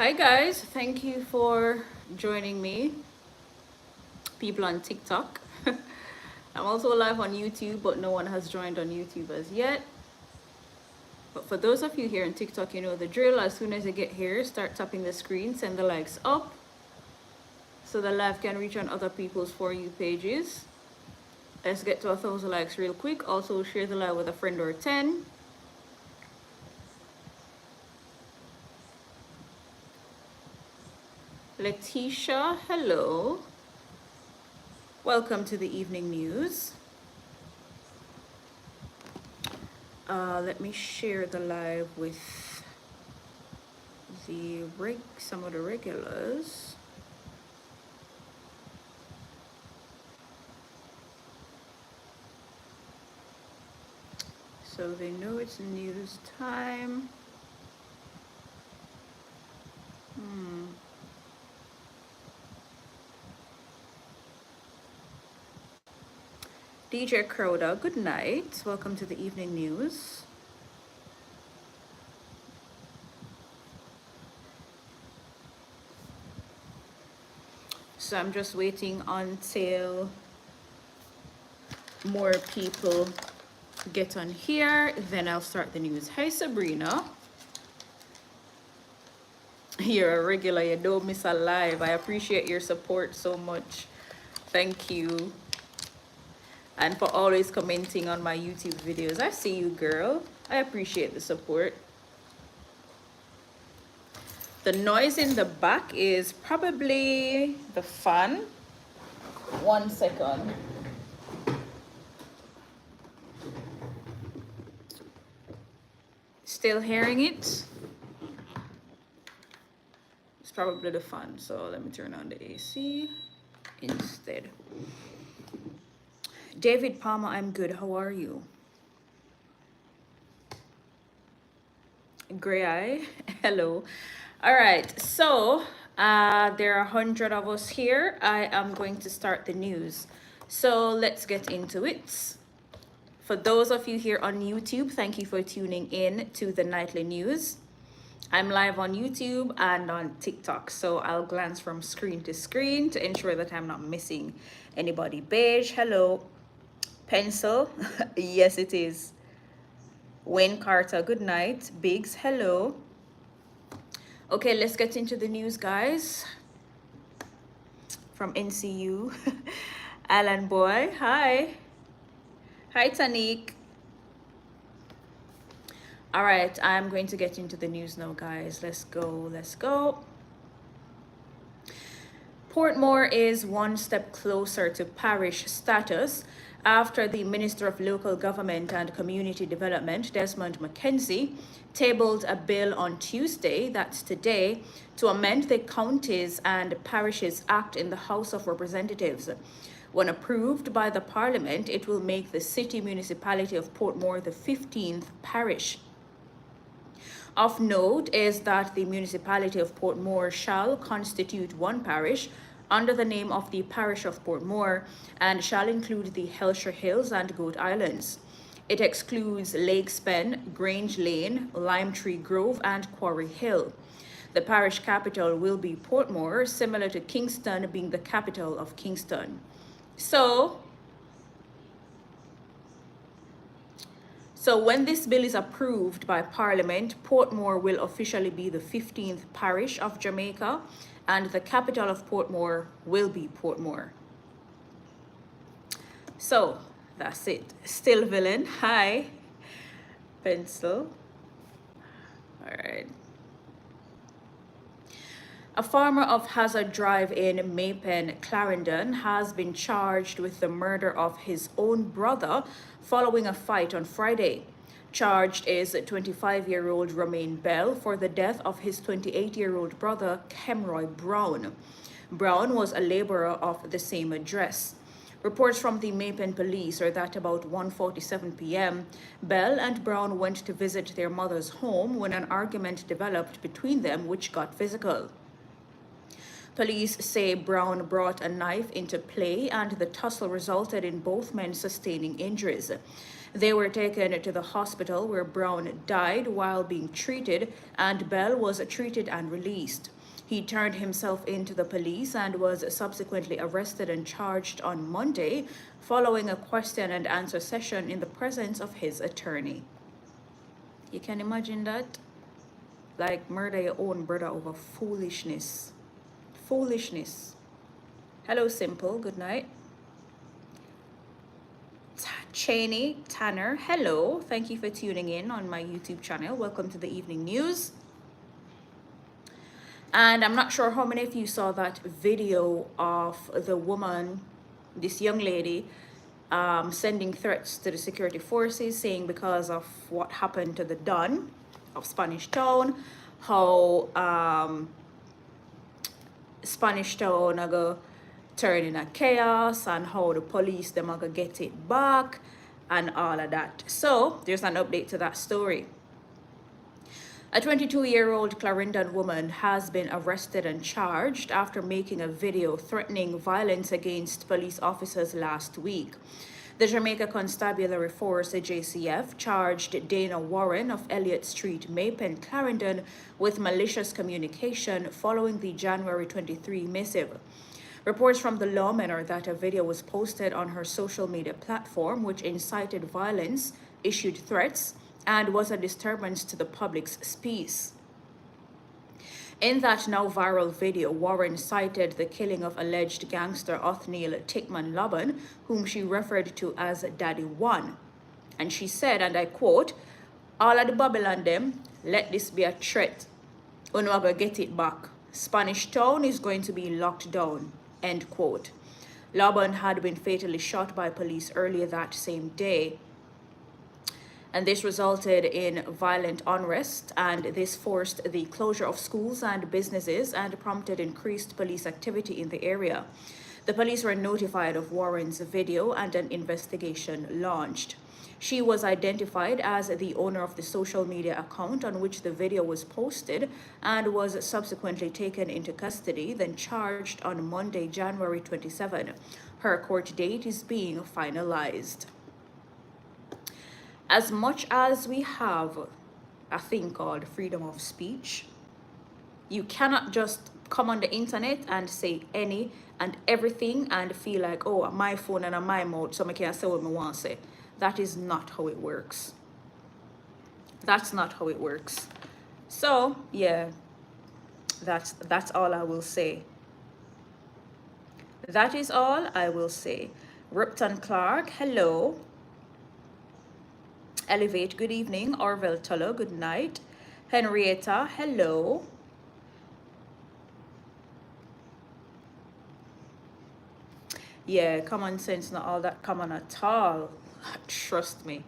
Hi guys, thank you for joining me, people on TikTok. I'm also live on YouTube, but no one has joined on YouTube as yet. But for those of you here on TikTok, you know the drill. As soon as you get here, start tapping the screen, send the likes up so the live can reach on other people's For You pages. Let's get to 1,000 likes real quick. Also share the live with a friend or 10. Letitia, hello. Welcome to the evening news. Let me share the live with some of the regulars. So they know it's news time. DJ Crowder, good night. Welcome to the evening news. So I'm just waiting until more people get on here, then I'll start the news. Hi Sabrina. You're a regular, you don't miss a live. I appreciate your support so much. Thank you. And for always commenting on my YouTube videos. I see you, girl. I appreciate the support. The noise in the back is probably the fan. 1 second. Still hearing it? It's probably the fan. So let me turn on the AC instead. David Palmer, I'm good. How are you? Gray Eye, hello. All right, so there are 100 of us here. I am going to start the news. So let's get into it. For those of you here on YouTube, thank you for tuning in to the nightly news. I'm live on YouTube and on TikTok, so I'll glance from screen to screen to ensure that I'm not missing anybody. Beige, hello. Pencil, yes it is. Wayne Carter, good night. Biggs, hello. Okay, let's get into the news, guys. From NCU. Alan Boy, hi. Hi, Tanik. All right, I'm going to get into the news now, guys. Let's go, let's go. Portmore is one step closer to parish status after the Minister of Local Government and Community Development, Desmond McKenzie, tabled a bill on Tuesday, that's today, to amend the Counties and Parishes Act in the House of Representatives. When approved by the Parliament, it will make the city municipality of Portmore the 15th parish. Of note is that the municipality of Portmore shall constitute one parish under the name of the Parish of Portmore and shall include the Hellshire Hills and Goat Islands. It excludes Lake Spen, Grange Lane, Lime Tree Grove, and Quarry Hill. The parish capital will be Portmore, similar to Kingston being the capital of Kingston. So when this bill is approved by Parliament, Portmore will officially be the 15th parish of Jamaica, and the capital of Portmore will be Portmore. So that's it. Still villain, hi. Pencil. All right. A farmer of Hazard Drive in Maypen, Clarendon, has been charged with the murder of his own brother following a fight on Friday. Charged is 25-year-old Romain Bell for the death of his 28-year-old brother, Kemroy Brown. Brown was a laborer of the same address. Reports from the Maypen police are that about 1:47 p.m., Bell and Brown went to visit their mother's home when an argument developed between them, which got physical. Police say Brown brought a knife into play and the tussle resulted in both men sustaining injuries. They were taken to the hospital where Brown died while being treated, and Bell was treated and released. He turned himself in to the police and was subsequently arrested and charged on Monday following a question and answer session in the presence of his attorney. You can imagine that? Like murder your own brother over foolishness. Foolishness. Hello, Simple. Good night. Cheney Tanner, hello. Thank you for tuning in on my YouTube channel. Welcome to the evening news. And I'm not sure how many of you saw that video of the woman, this young lady, sending threats to the security forces, saying because of what happened to the Don of Spanish Town, how Spanish Town are going to turn in a chaos, and how the police them are going to get it back and all of that. So there's an update to that story. A 22-year-old Clarendon woman has been arrested and charged after making a video threatening violence against police officers last week. The Jamaica Constabulary Force, JCF, charged Dana Warren of Elliott Street, Maypen, Clarendon with malicious communication following the January 23 missive. Reports from the lawmen are that a video was posted on her social media platform which incited violence, issued threats, and was a disturbance to the public's peace. In that now viral video, Warren cited the killing of alleged gangster Othniel Tickman Laban, whom she referred to as Daddy One. And she said, and I quote, "All of the Babylon them, let this be a threat. We're not going to get it back. Spanish Town is going to be locked down," end quote. Laban had been fatally shot by police earlier that same day. And this resulted in violent unrest, and this forced the closure of schools and businesses and prompted increased police activity in the area. The police were notified of Warren's video and an investigation launched. She was identified as the owner of the social media account on which the video was posted and was subsequently taken into custody, then charged on Monday, January 27. Her court date is being finalized. As much as we have a thing called freedom of speech, you cannot just come on the internet and say any and everything and feel like, oh, my phone and my mouth, so I can say what I want to say. That is not how it works. That's not how it works. So, yeah, that's all I will say. That is all I will say. Ripton Clark, hello. Elevate, good evening. Orville Tullo, good night. Henrietta, hello. Yeah, common sense, not all that common at all. Trust me.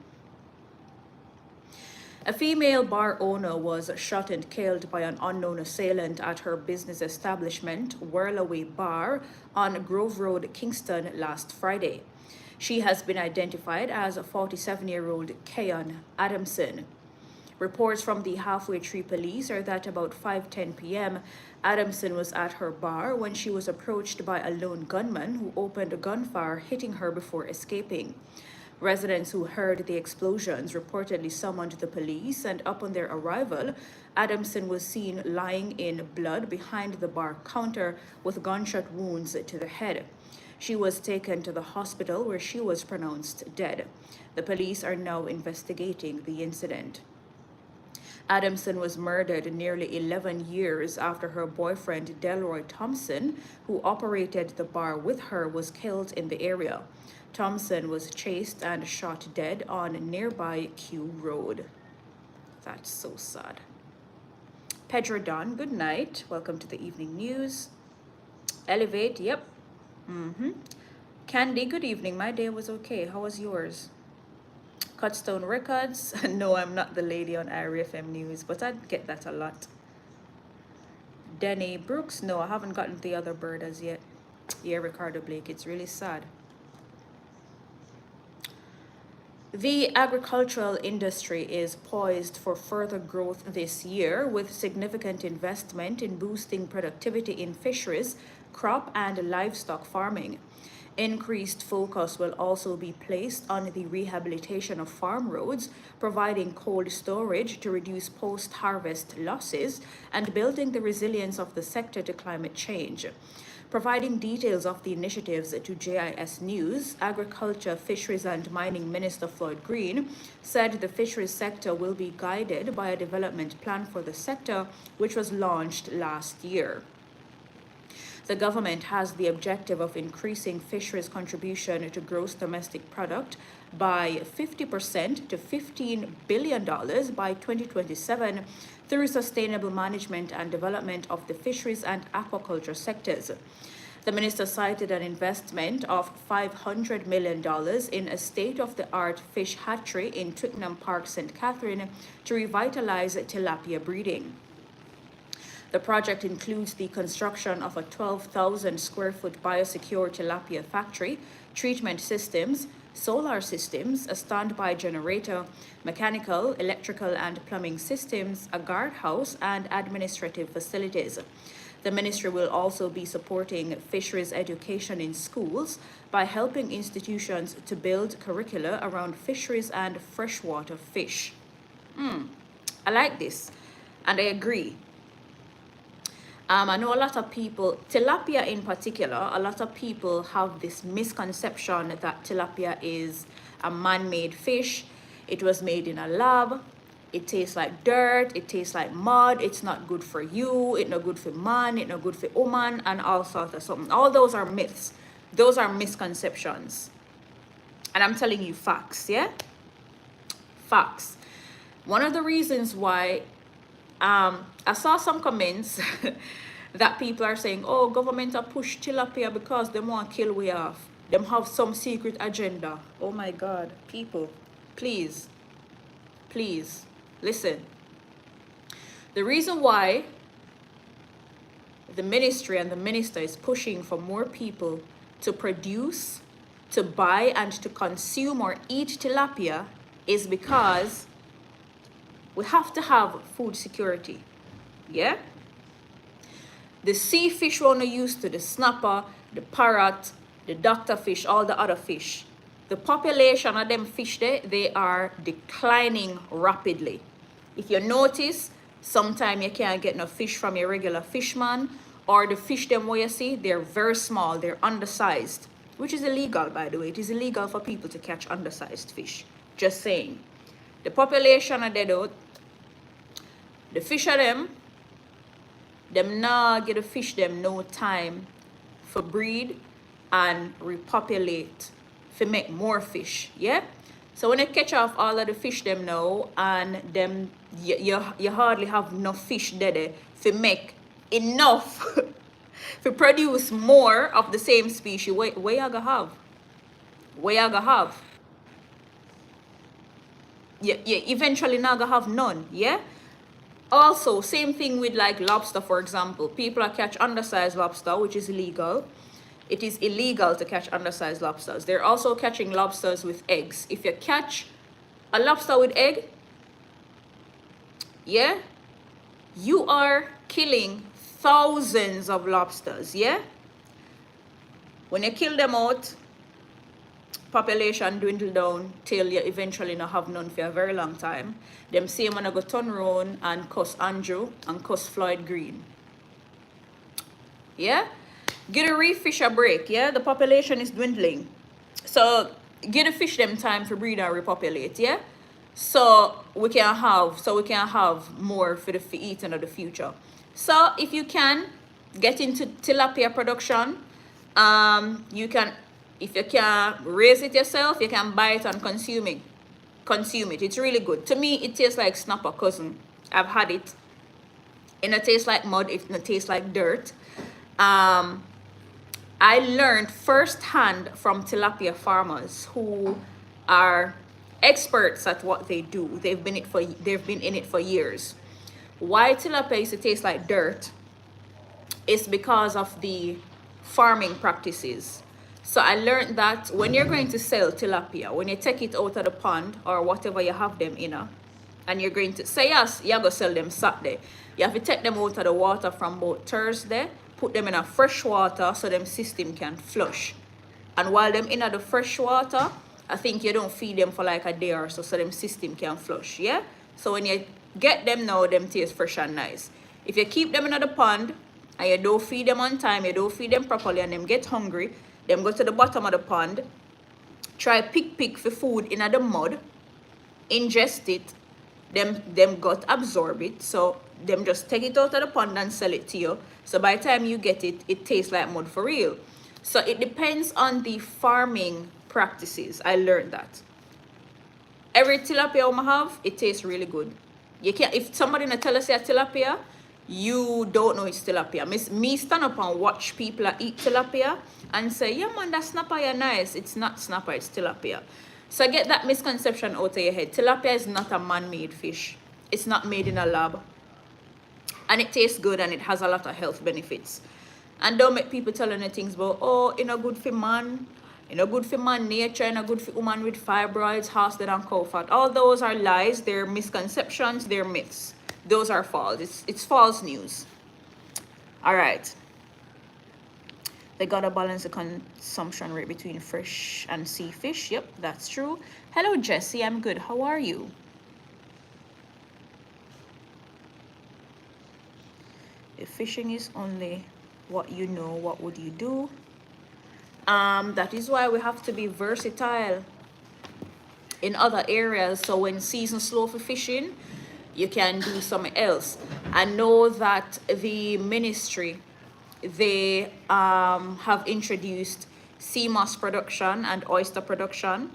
A female bar owner was shot and killed by an unknown assailant at her business establishment, Whirlaway Bar, on Grove Road, Kingston, last Friday. She has been identified as 47-year-old Keon Adamson. Reports from the Halfway Tree Police are that about 5:10 p.m., Adamson was at her bar when she was approached by a lone gunman who opened a gunfire, hitting her before escaping. Residents who heard the explosions reportedly summoned the police, and upon their arrival, Adamson was seen lying in blood behind the bar counter with gunshot wounds to the head. She was taken to the hospital where she was pronounced dead. The police are now investigating the incident. Adamson was murdered nearly 11 years after her boyfriend Delroy Thompson, who operated the bar with her, was killed in the area. Thompson was chased and shot dead on nearby Kew Road. That's so sad. Pedro Don, good night. Welcome to the evening news. Elevate, yep. Candy, good evening. My day was okay. How was yours? Cutstone Records. No, I'm not the lady on IRFM News, but I get that a lot. Denny Brooks. No, I haven't gotten the other bird as yet. Yeah, Ricardo Blake. It's really sad. The agricultural industry is poised for further growth this year, with significant investment in boosting productivity in fisheries, crop and livestock farming. Increased focus will also be placed on the rehabilitation of farm roads, providing cold storage to reduce post-harvest losses, and building the resilience of the sector to climate change. Providing details of the initiatives to JIS News, Agriculture, Fisheries and Mining Minister Floyd Green said the fisheries sector will be guided by a development plan for the sector, which was launched last year. The government has the objective of increasing fisheries contribution to gross domestic product by 50% to $15 billion by 2027 through sustainable management and development of the fisheries and aquaculture sectors. The minister cited an investment of $500 million in a state-of-the-art fish hatchery in Twickenham Park, St. Catherine, to revitalize tilapia breeding. The project includes the construction of a 12,000 square foot biosecure tilapia factory, treatment systems, solar systems, a standby generator, mechanical, electrical and plumbing systems, a guardhouse, and administrative facilities. The ministry will also be supporting fisheries education in schools by helping institutions to build curricula around fisheries and freshwater fish. I like this, and I agree. I know a lot of people, tilapia in particular, a lot of people have this misconception that tilapia is a man-made fish. It was made in a lab. It tastes like dirt. It tastes like mud. It's not good for you. It's not good for man. It's not good for woman, and all sorts of something. All those are myths. Those are misconceptions. And I'm telling you facts, yeah? Facts. One of the reasons why I saw some comments that people are saying, oh, government are push tilapia because they want to kill we off. Them have some secret agenda. Oh my God, people, please, listen. The reason why the ministry and the minister is pushing for more people to produce, to buy, and to consume or eat tilapia is because we have to have food security, yeah? The sea fish we're not used to, the snapper, the parrot, the doctor fish, all the other fish. The population of them fish there, they are declining rapidly. If you notice, sometimes you can't get no fish from your regular fishman, or the fish them where you see, they're very small, they're undersized, which is illegal, by the way. It is illegal for people to catch undersized fish. Just saying. The population are dead out. The fish of them now get the fish them no time for breed and repopulate, for make more fish, yeah? So when you catch off all of the fish them now, and them you hardly have enough fish there to make enough to produce more of the same species, where you gonna have? Where you gonna have? You eventually not gonna have none, yeah? Also, same thing with like lobster, for example. People are catch undersized lobster, which is illegal. It is illegal to catch undersized lobsters. They're also catching lobsters with eggs. If you catch a lobster with egg, yeah, you are killing thousands of lobsters, yeah? When you kill them out, population dwindle down till you eventually not have none for a very long time. Them same when I go turn around and cuss Andrew and cuss Floyd Green. Yeah? Get a reef fish a break, yeah? The population is dwindling. So get the fish them time to breed and repopulate, yeah? So we can have more for the eating of the future. So if you can get into tilapia production, you can. If you can raise it yourself, you can buy it and consume it. It's really good. To me, it tastes like snapper cousin. I've had it. And it tastes like mud. It tastes like dirt. I learned firsthand from tilapia farmers who are experts at what they do. They've been in it for years. Why tilapia used to taste like dirt is because of the farming practices. So I learned that when you're going to sell tilapia, when you take it out of the pond or whatever you have them in, and you're going to say yes, you're going to sell them Saturday. You have to take them out of the water from about Thursday, put them in a fresh water so them system can flush. And while them in the fresh water, I think you don't feed them for like a day or so them system can flush, yeah? So when you get them now, them taste fresh and nice. If you keep them in the pond and you don't feed them on time, you don't feed them properly and them get hungry, them go to the bottom of the pond, try pick for food in the mud, ingest it, them gut absorb it, so them just take it out of the pond and sell it to you. So by the time you get it, it tastes like mud for real. So it depends on the farming practices. I learned that. Every tilapia I have, it tastes really good. You can't, if somebody not tell us a tilapia, you don't know it's tilapia. Me stand up and watch people eat tilapia and say, yeah man, that snapper is nice. It's not snapper, it's tilapia. So get that misconception out of your head. Tilapia is not a man-made fish. It's not made in a lab. And it tastes good and it has a lot of health benefits. And don't make people telling you things about, oh, it's not good for man, it's not good for man nature, it's not good for woman with fibroids, horse dead and cow fat. All those are lies, they're misconceptions, they're myths. Those are false. It's false news. All right. They gotta balance the consumption rate between fresh and sea fish. Yep, that's true. Hello, Jesse. I'm good. How are you? If fishing is only what you know, what would you do? That is why we have to be versatile in other areas. So when season slow for fishing, you can do something else. I know that the ministry, they have introduced sea moss production and oyster production.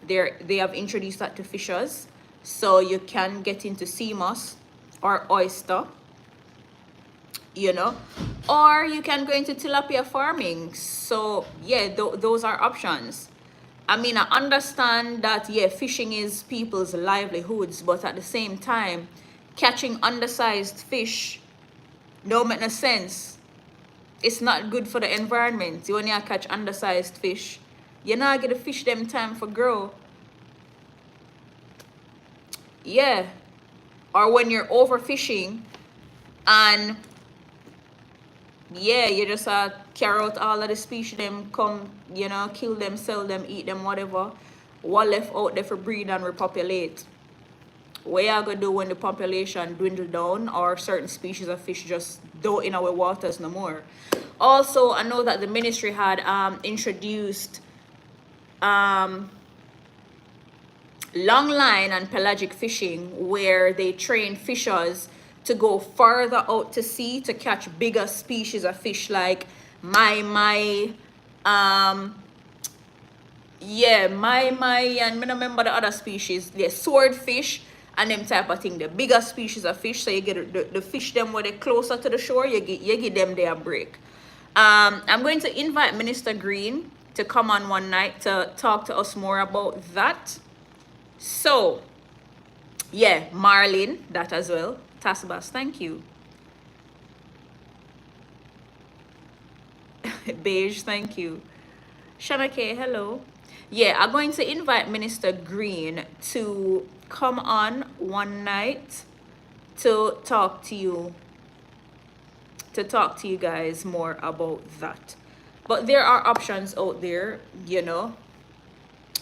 They have introduced that to fishers, so you can get into sea moss or oyster, you know, or you can go into tilapia farming. So yeah, those are options. I mean, I understand that, yeah, fishing is people's livelihoods, but at the same time, catching undersized fish don't make no sense. It's not good for the environment. You only catch undersized fish, you're not gonna fish them time for grow. Yeah. Or when you're overfishing and yeah, you just carry out all of the species, them come, you know, kill them, sell them, eat them, whatever. What left out there for breed and repopulate? What you gonna do when the population dwindle down or certain species of fish just don't in our waters no more? Also, I know that the ministry had introduced long line and pelagic fishing, where they train fishers to go further out to sea to catch bigger species of fish like my yeah, my and I don't remember the other species, the swordfish and them type of thing, the bigger species of fish. So you get the fish them where they're closer to the shore, you get them their break. I'm going to invite Minister Green to come on one night to talk to us more about that. So yeah, Marlene, that as well. Tasbas, thank you. Beige, thank you. Shanake, hello. Yeah, I'm going to invite Minister Green to come on one night to talk to you guys more about that. But there are options out there, you know.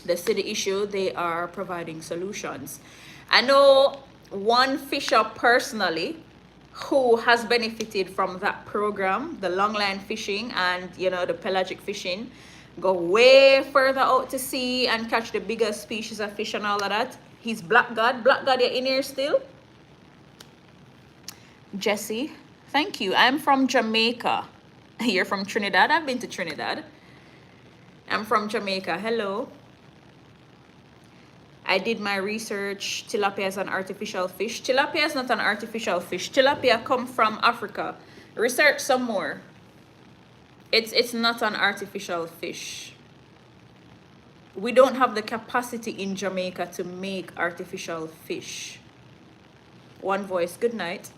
The city issue, they are providing solutions. I know one fisher personally who has benefited from that program, the longline fishing and, you know, the pelagic fishing. Go way further out to sea and catch the bigger species of fish and all of that. He's Black God. Black God, you're in here still? Jesse, thank you. I'm from Jamaica. You're from Trinidad? I've been to Trinidad. I'm from Jamaica. Hello. I did my research. Tilapia is an artificial fish. Tilapia is not an artificial fish. Tilapia come from Africa. Research some more. It's not an artificial fish. We don't have the capacity in Jamaica to make artificial fish. One voice, good night.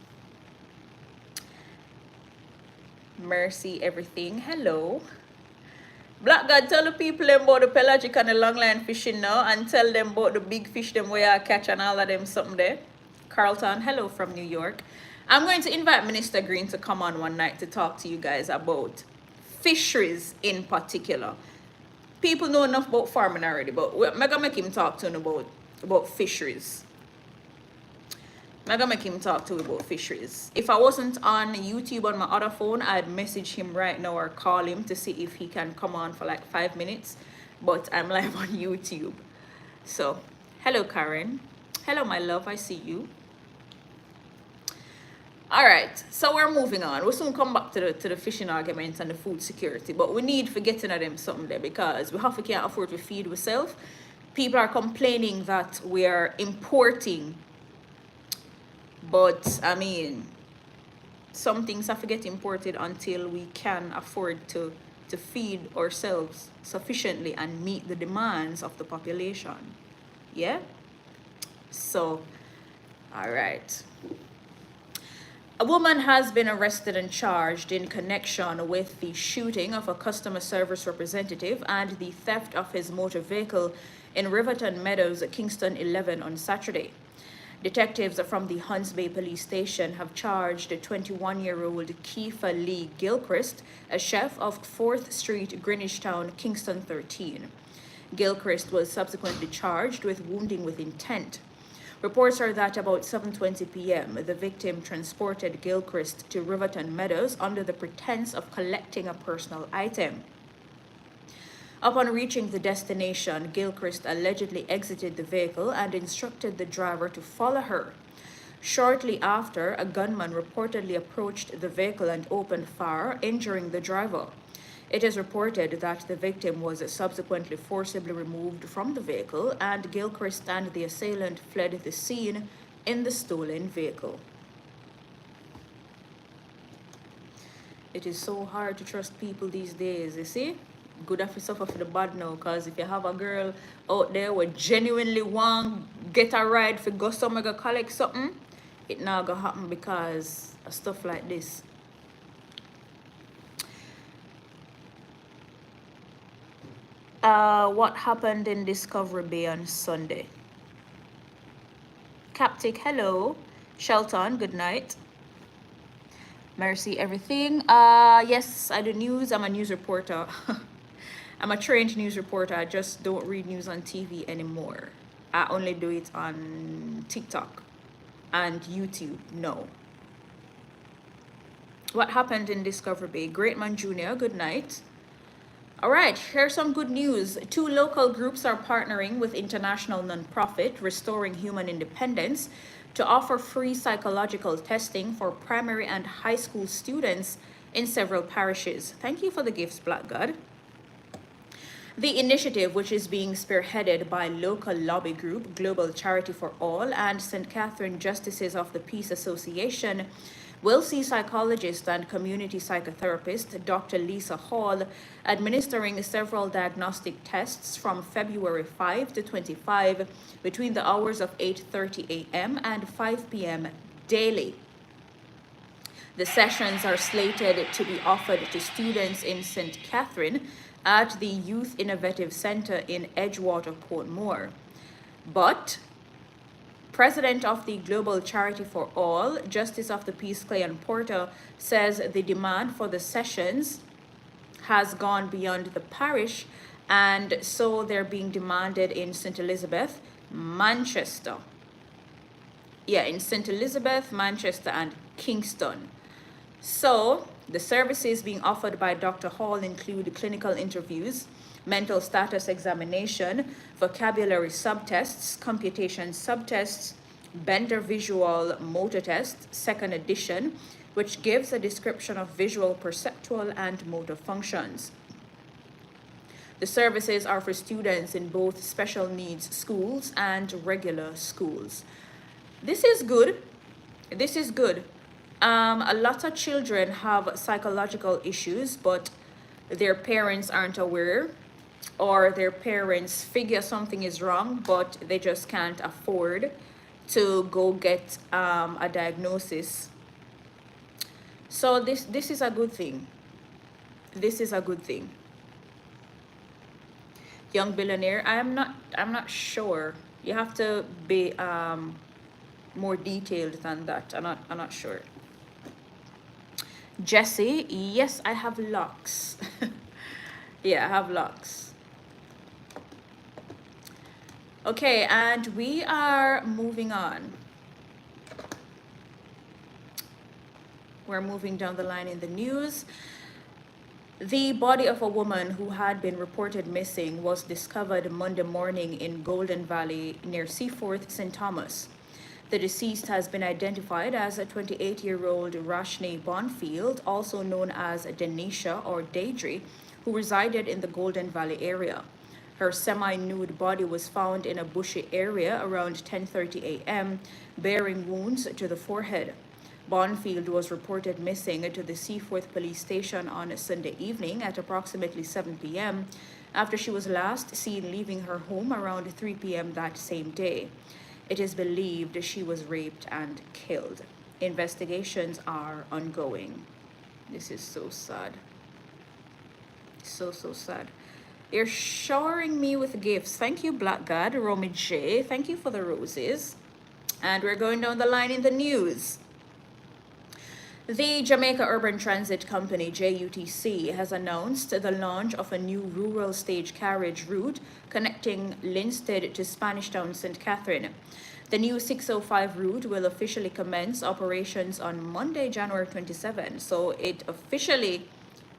Mercy, everything. Hello. Black God, tell the people about the pelagic and the longline fishing now, and tell them about the big fish them where I catch and all of them something there. Carlton, hello from New York. I'm going to invite Minister Green to come on one night to talk to you guys about fisheries in particular. People know enough about farming already, but I'm gonna make him talk to him about fisheries. I'm gonna make him talk to him about fisheries. If I wasn't on YouTube on my other phone, I'd message him right now or call him to see if he can come on for like 5 minutes. But I'm live on YouTube. So, hello Karen. Hello my love, I see you. All right, so we're moving on. We'll soon come back to the fishing arguments and the food security, but we need for getting at them something there because we can't afford to feed ourselves. People are complaining that we are importing, but I mean, some things have to get imported until we can afford to feed ourselves sufficiently and meet the demands of the population. Yeah? So, all right. A woman has been arrested and charged in connection with the shooting of a customer service representative and the theft of his motor vehicle in Riverton Meadows, Kingston 11 on Saturday. Detectives from the Hunts Bay Police Station have charged 21-year-old Kiefer Lee Gilchrist, a chef of 4th Street, Greenwich Town, Kingston 13. Gilchrist was subsequently charged with wounding with intent. Reports are that about 7:20 p.m., the victim transported Gilchrist to Riverton Meadows under the pretense of collecting a personal item. Upon reaching the destination, Gilchrist allegedly exited the vehicle and instructed the driver to follow her. Shortly after, a gunman reportedly approached the vehicle and opened fire, injuring the driver. It is reported that the victim was subsequently forcibly removed from the vehicle, and Gilchrist and the assailant fled the scene in the stolen vehicle. It is so hard to trust people these days, you see? Good if you suffer for the bad now, because if you have a girl out there who genuinely want get a ride for go somewhere go collect something, it not gonna happen because of stuff like this. What happened in Discovery Bay on Sunday? Captic, hello. Shelton, good night. Mercy, everything. Yes, I do news. I'm a news reporter. I'm a trained news reporter. I just don't read news on TV anymore. I only do it on TikTok and YouTube. No. What happened in Discovery Bay? Great Man Jr., good night. All right, here's some good news. 2 local groups are partnering with international nonprofit Restoring Human Independence to offer free psychological testing for primary and high school students in several parishes. Thank you for the gifts, Black God. The initiative, which is being spearheaded by local lobby group Global Charity for All and St. Catherine Justices of the Peace Association, will see psychologist and community psychotherapist Dr. Lisa Hall administering several diagnostic tests from February 5 to 25 between the hours of 8:30 a.m. and 5 p.m. daily. The sessions are slated to be offered to students in St. Catherine at the Youth Innovative Center in Edgewater, Portmore. But President of the Global Charity for All, Justice of the Peace Cleon Porter, says the demand for the sessions has gone beyond the parish, and so they're being demanded in St. Elizabeth, Manchester. Yeah, in St. Elizabeth, Manchester, and Kingston. So the services being offered by Dr. Hall include clinical interviews, mental status examination, vocabulary subtests, computation subtests, Bender Visual Motor Test, 2nd edition, which gives a description of visual, perceptual, and motor functions. The services are for students in both special needs schools and regular schools. This is good. This is good. A lot of children have psychological issues, but their parents aren't aware, or their parents figure something is wrong, but they just can't afford to go get a diagnosis. So this is a good thing. This is a good thing. Young billionaire, I'm not sure. You have to be more detailed than that. I'm not sure. Jesse, yes, I have locks. Yeah, I have locks. Okay, and we are moving on. We're moving down the line in the news. The body of a woman who had been reported missing was discovered Monday morning in Golden Valley near Seaforth, St. Thomas. The deceased has been identified as a 28-year-old Rashni Bonfield, also known as Denisha or Deidre, who resided in the Golden Valley area. Her semi-nude body was found in a bushy area around 10:30 a.m., bearing wounds to the forehead. Bonfield was reported missing to the Seaforth police station on Sunday evening at approximately 7 p.m. after she was last seen leaving her home around 3 p.m. that same day. It is believed she was raped and killed. Investigations are ongoing. This is so sad. So sad. You're showering me with gifts. Thank you, Black God, Romy J. Thank you for the roses. And we're going down the line in the news. The Jamaica Urban Transit Company, JUTC, has announced the launch of a new rural stage carriage route connecting Linstead to Spanish Town, St. Catherine. The new 605 route will officially commence operations on Monday, January 27. So it officially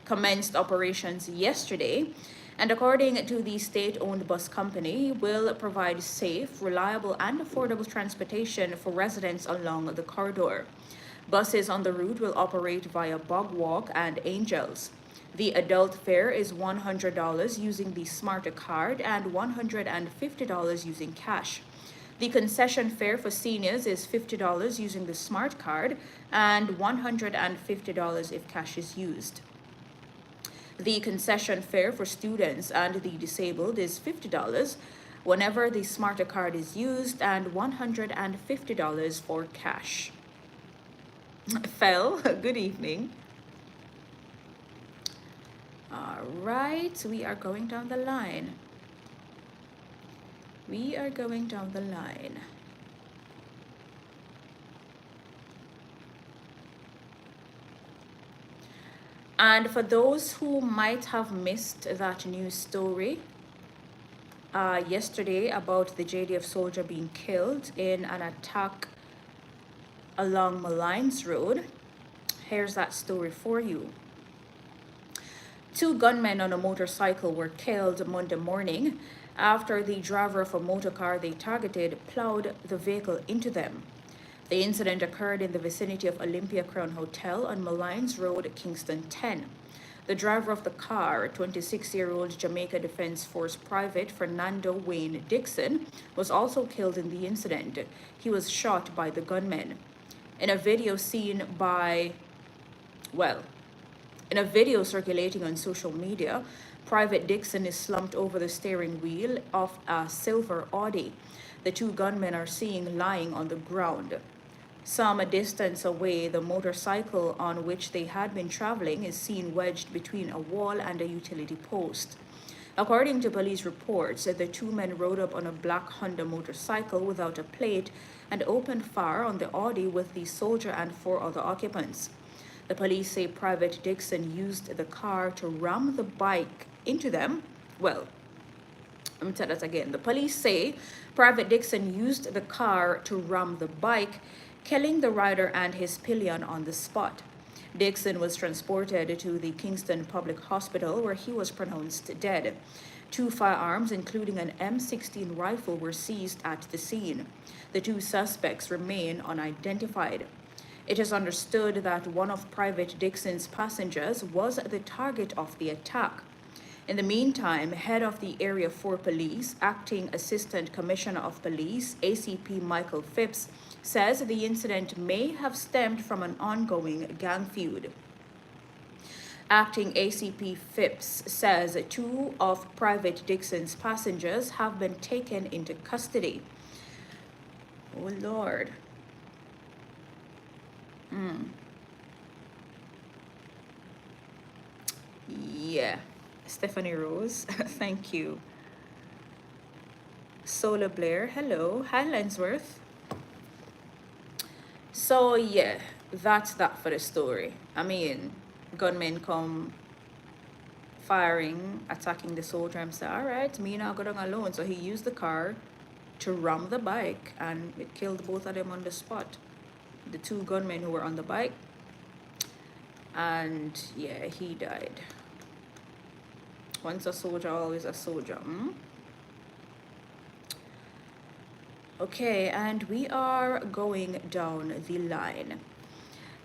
commenced operations yesterday. And according to the state-owned bus company, will provide safe, reliable, and affordable transportation for residents along the corridor. Buses on the route will operate via Bog Walk and Angels. The adult fare is $100 using the Smarter card and $150 using cash. The concession fare for seniors is $50 using the Smart card and $150 if cash is used. The concession fare for students and the disabled is $50 whenever the Smarter card is used and $150 for cash. Fel, good evening. All right, we are going down the line. We are going down the line. And for those who might have missed that news story yesterday about the JDF soldier being killed in an attack along Malines Road, here's that story for you. 2 gunmen on a motorcycle were killed Monday morning after the driver of a motorcar they targeted plowed the vehicle into them. The incident occurred in the vicinity of Olympia Crown Hotel on Malines Road, Kingston 10. The driver of the car, 26-year-old Jamaica Defense Force Private Fernando Wayne Dixon, was also killed in the incident. He was shot by the gunmen. In a video circulating on social media, Private Dixon is slumped over the steering wheel of a silver Audi. The 2 gunmen are seen lying on the ground. Some distance away, the motorcycle on which they had been traveling is seen wedged between a wall and a utility post. According to police reports, the 2 men rode up on a black Honda motorcycle without a plate and opened fire on the Audi with the soldier and 4 other occupants. The police say Private Dixon used the car to ram the bike into them. Well, let me tell that again. The police say Private Dixon used the car to ram the bike, killing the rider and his pillion on the spot. Dixon was transported to the Kingston Public Hospital where he was pronounced dead. 2 firearms, including an M16 rifle, were seized at the scene. The 2 suspects remain unidentified. It is understood that one of Private Dixon's passengers was the target of the attack. In the meantime, head of the Area 4 Police, Acting Assistant Commissioner of Police, ACP Michael Phipps, says the incident may have stemmed from an ongoing gang feud. Acting ACP Phipps says 2 of Private Dixon's passengers have been taken into custody. Oh, Lord. Yeah. Stephanie Rose, thank you. Solar Blair, hello. Hi, Lensworth. So, yeah, that's that for the story. I mean, gunmen come firing, attacking the soldier and say, all right, me now go down alone. So he used the car to ram the bike, and it killed both of them on the spot. The two gunmen who were on the bike, and yeah, he died. Once a soldier, always a soldier. Okay, and we are going down the line.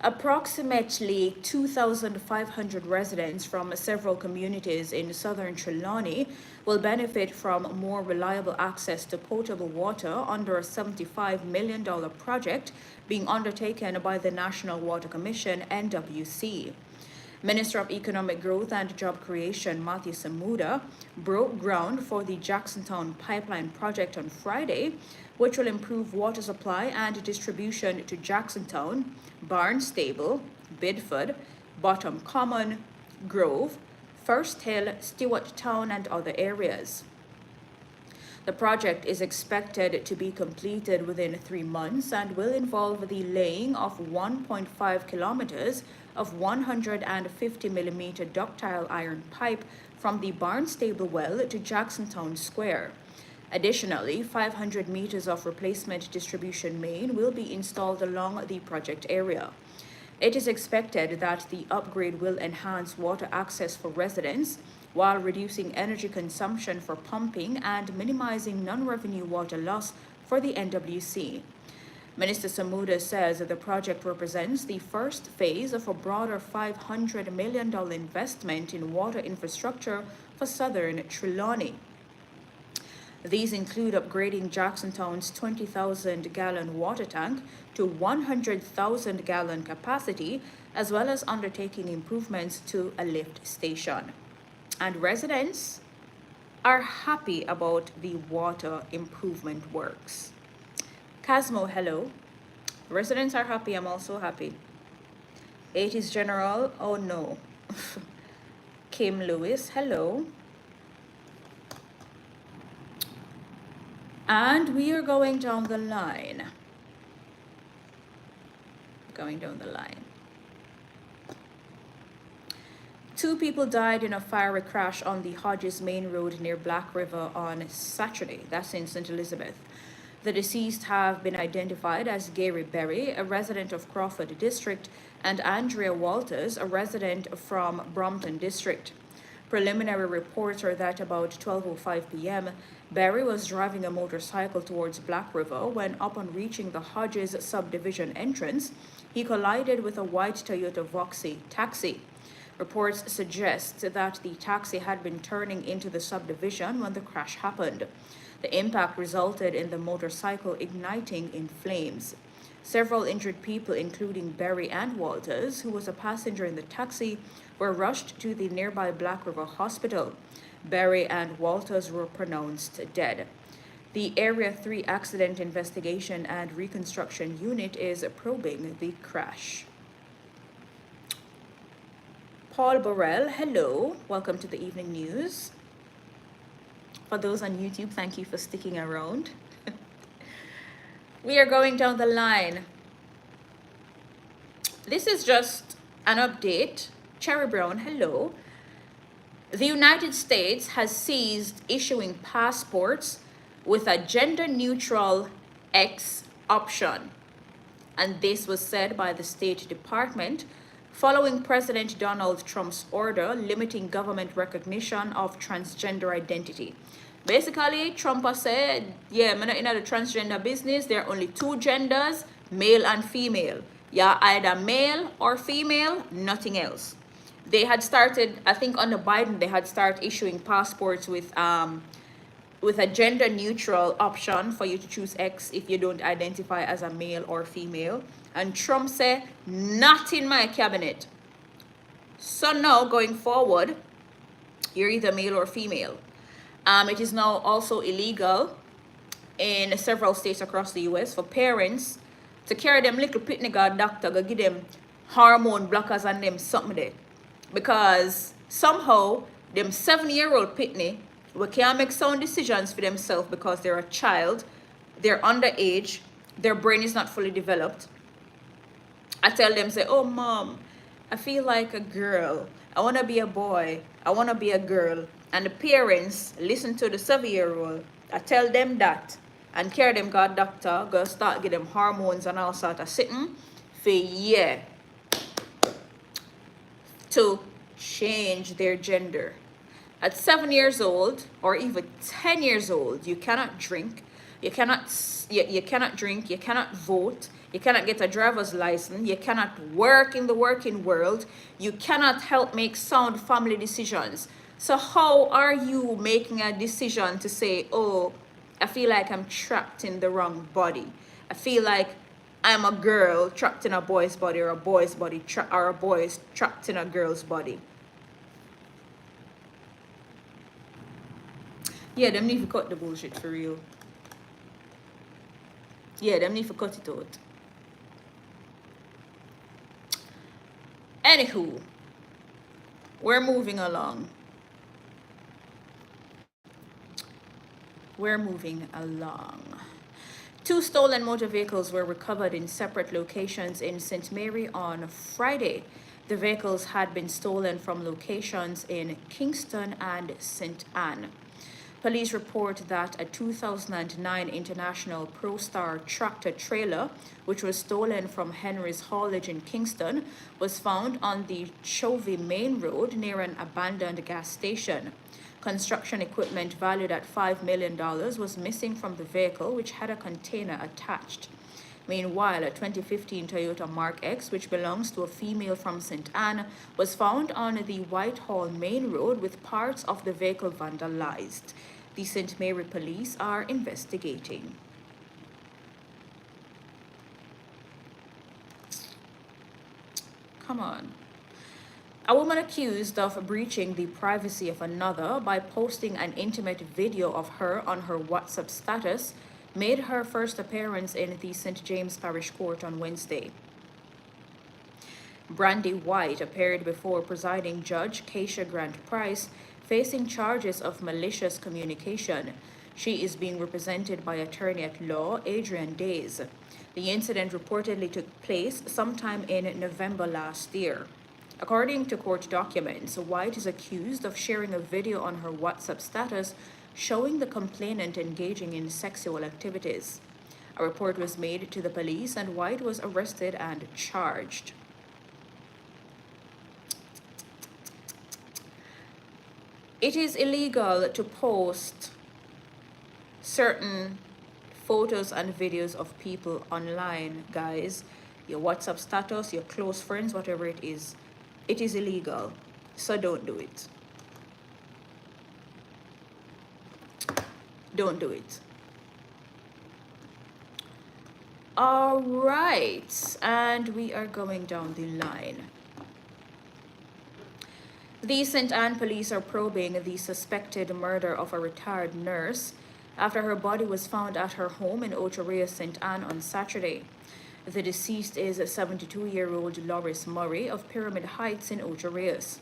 Approximately 2,500 residents from several communities in southern Trelawney will benefit from more reliable access to potable water under a $75 million project being undertaken by the National Water Commission, NWC. Minister of Economic Growth and Job Creation, Matthew Samuda, broke ground for the Jacksontown Pipeline project on Friday, which will improve water supply and distribution to Jacksontown, Barnstable, Bidford, Bottom Common, Grove, First Hill, Stewarttown, and other areas. The project is expected to be completed within 3 months and will involve the laying of 1.5 kilometers of 150 millimeter ductile iron pipe from the Barnstable well to Jacksontown Square. Additionally, 500 meters of replacement distribution main will be installed along the project area. It is expected that the upgrade will enhance water access for residents while reducing energy consumption for pumping and minimizing non-revenue water loss for the NWC. Minister Samuda says that the project represents the first phase of a broader $500 million investment in water infrastructure for southern Trelawney. These include upgrading Jacksontown's 20,000-gallon water tank to 100,000-gallon capacity, as well as undertaking improvements to a lift station. And residents are happy about the water improvement works. Casmo, hello. Residents are happy. I'm also happy. 80s General, oh no. Kim Lewis, hello. And we are going down the line. Going down the line. 2 people died in a fiery crash on the Hodges Main Road near Black River on Saturday. That's in St. Elizabeth. The deceased have been identified as Gary Berry, a resident of Crawford District, and Andrea Walters, a resident from Brompton District. Preliminary reports are that about 12:05 p.m., Berry was driving a motorcycle towards Black River when, upon reaching the Hodges subdivision entrance, he collided with a white Toyota Voxy taxi. Reports suggest that the taxi had been turning into the subdivision when the crash happened. The impact resulted in the motorcycle igniting in flames. Several injured people, including Berry and Walters, who was a passenger in the taxi, were rushed to the nearby Black River Hospital. Berry and Walters were pronounced dead. The Area 3 Accident Investigation and Reconstruction Unit is probing the crash. Paul Burrell, hello. Welcome to the evening news. For those on YouTube, thank you for sticking around. We are going down the line. This is just an update. Cherry Brown, hello. The United States has ceased issuing passports with a gender-neutral X option. And this was said by the State Department following President Donald Trump's order limiting government recognition of transgender identity. Basically, Trump has said, yeah, I'm not in the transgender business. There are only 2 genders, male and female. You're either male or female, nothing else. They had started, I think under Biden, they had started issuing passports with a gender neutral option for you to choose X if you don't identify as a male or female. And Trump said, not in my cabinet. So now going forward, you're either male or female. It is now also illegal in several states across the US for parents to carry them little pitney guard doctor, go give them hormone blockers and them something there. Because somehow them 7-year-old pitney, we can't make sound decisions for themselves because they're a child, they're underage, their brain is not fully developed. I tell them, say, oh mom, I feel like a girl. I want to be a boy. I want to be a girl. And the parents listen to the 7-year-old. I tell them that. and carry them got doctor, go start give them hormones and all sort of sitting for yeah to change their gender. At 7 years old or even 10 years old, you cannot drink, you cannot drink, you cannot vote, you cannot get a driver's license, you cannot work in the working world, you cannot help make sound family decisions. So how are you making a decision to say, oh, I feel like I'm trapped in the wrong body. I feel like I'm a girl trapped in a boy's body, or a boy's body or a boy's trapped in a girl's body. Yeah, them need to cut the bullshit for real. Yeah, them need to cut it out. Anywho, we're moving along. Two stolen motor vehicles were recovered in separate locations in St. Mary on Friday. The vehicles had been stolen from locations in Kingston and St. Anne. Police report that a 2009 International ProStar tractor trailer, which was stolen from Henry's Haulage in Kingston, was found on the Chovy Main Road near an abandoned gas station. Construction equipment valued at $5 million was missing from the vehicle, which had a container attached. Meanwhile, a 2015 Toyota Mark X, which belongs to a female from St. Anne, was found on the Whitehall Main Road with parts of the vehicle vandalized. The St. Mary police are investigating. Come on. A woman accused of breaching the privacy of another by posting an intimate video of her on her WhatsApp status made her first appearance in the St. James Parish Court on Wednesday. Brandy White appeared before presiding judge Keisha Grant Price, facing charges of malicious communication. She is being represented by attorney at law Adrian Days. The incident reportedly took place sometime in November last year. According to court documents, White is accused of sharing a video on her WhatsApp status showing the complainant engaging in sexual activities. A report was made to the police and White was arrested and charged. It is illegal to post certain photos and videos of people online, guys. Your WhatsApp status, your close friends, whatever it is illegal. So don't do it. Don't do it. All right, and we are going down the line. The St. Anne police are probing the suspected murder of a retired nurse after her body was found at her home in Ocho Rios, St. Anne on Saturday. The deceased is 72-year-old Loris Murray of Pyramid Heights in Ocho Rios.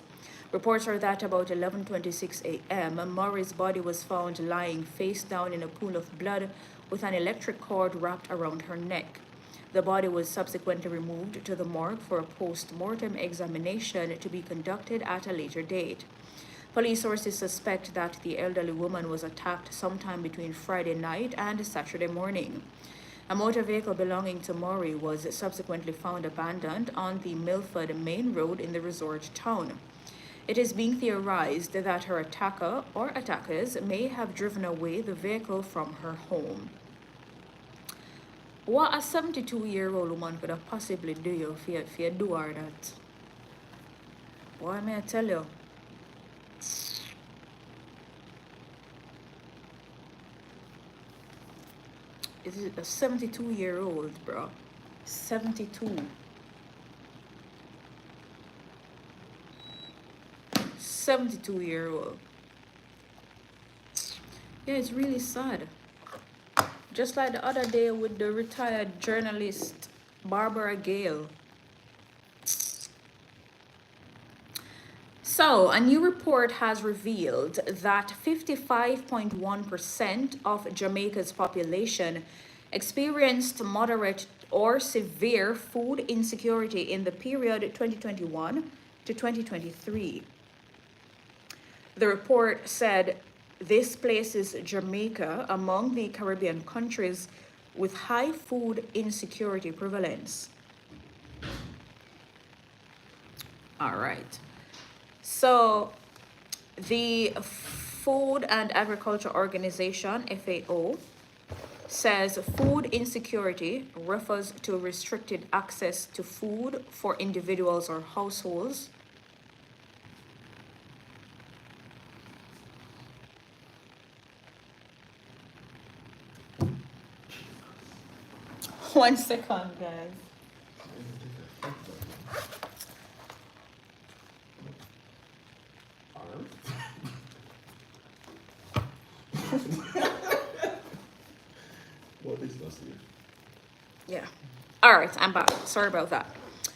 Reports are that about 11:26 a.m., Murray's body was found lying face down in a pool of blood with an electric cord wrapped around her neck. The body was subsequently removed to the morgue for a post-mortem examination to be conducted at a later date. Police sources suspect that the elderly woman was attacked sometime between Friday night and Saturday morning. A motor vehicle belonging to Murray was subsequently found abandoned on the Milford Main Road in the resort town. It is being theorized that her attacker or attackers may have driven away the vehicle from her home. What a 72-year-old woman could have possibly do you if you do her that? Why may I tell you? Is it a 72-year-old, bro? 72. 72-year-old. Yeah, it's really sad. Just like the other day with the retired journalist Barbara Gale. So, a new report has revealed that 55.1% of Jamaica's population experienced moderate or severe food insecurity in the period 2021 to 2023. The report said This places Jamaica among the Caribbean countries with high food insecurity prevalence. All right. So the Food and Agriculture Organization, FAO, says food insecurity refers to restricted access to food for individuals or households. One second, guys. What is this? Yeah. All right, I'm back. Sorry about that.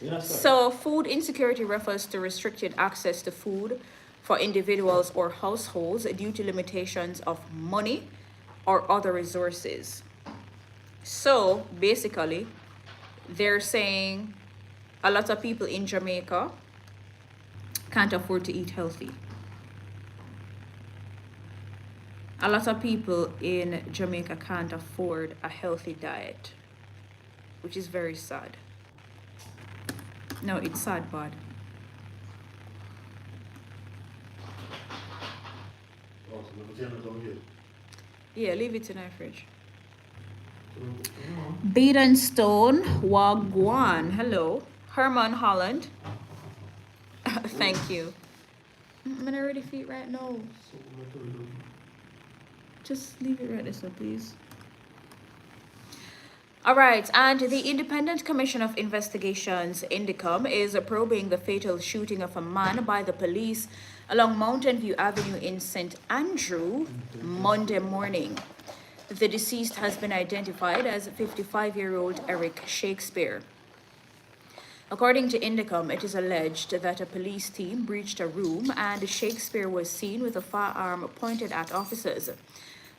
Yeah, So, food insecurity refers to restricted access to food for individuals or households due to limitations of money or other resources. So, basically, they're saying a lot of people in Jamaica can't afford to eat healthy. A lot of people in Jamaica can't afford a healthy diet, which is very sad. No, it's sad, bud. Oh, so the potatoes over here. Yeah, leave it in our fridge. Beat and Stone, Wagwan. Hello. Herman Holland. Thank you. I'm gonna ready feet right now. Just leave it right there, so please. All right, and the Independent Commission of Investigations, INDECOM, is probing the fatal shooting of a man by the police along Mountain View Avenue in St. Andrew Monday morning. The deceased has been identified as 55-year-old Eric Shakespeare. According to INDECOM, it is alleged that a police team breached a room and Shakespeare was seen with a firearm pointed at officers.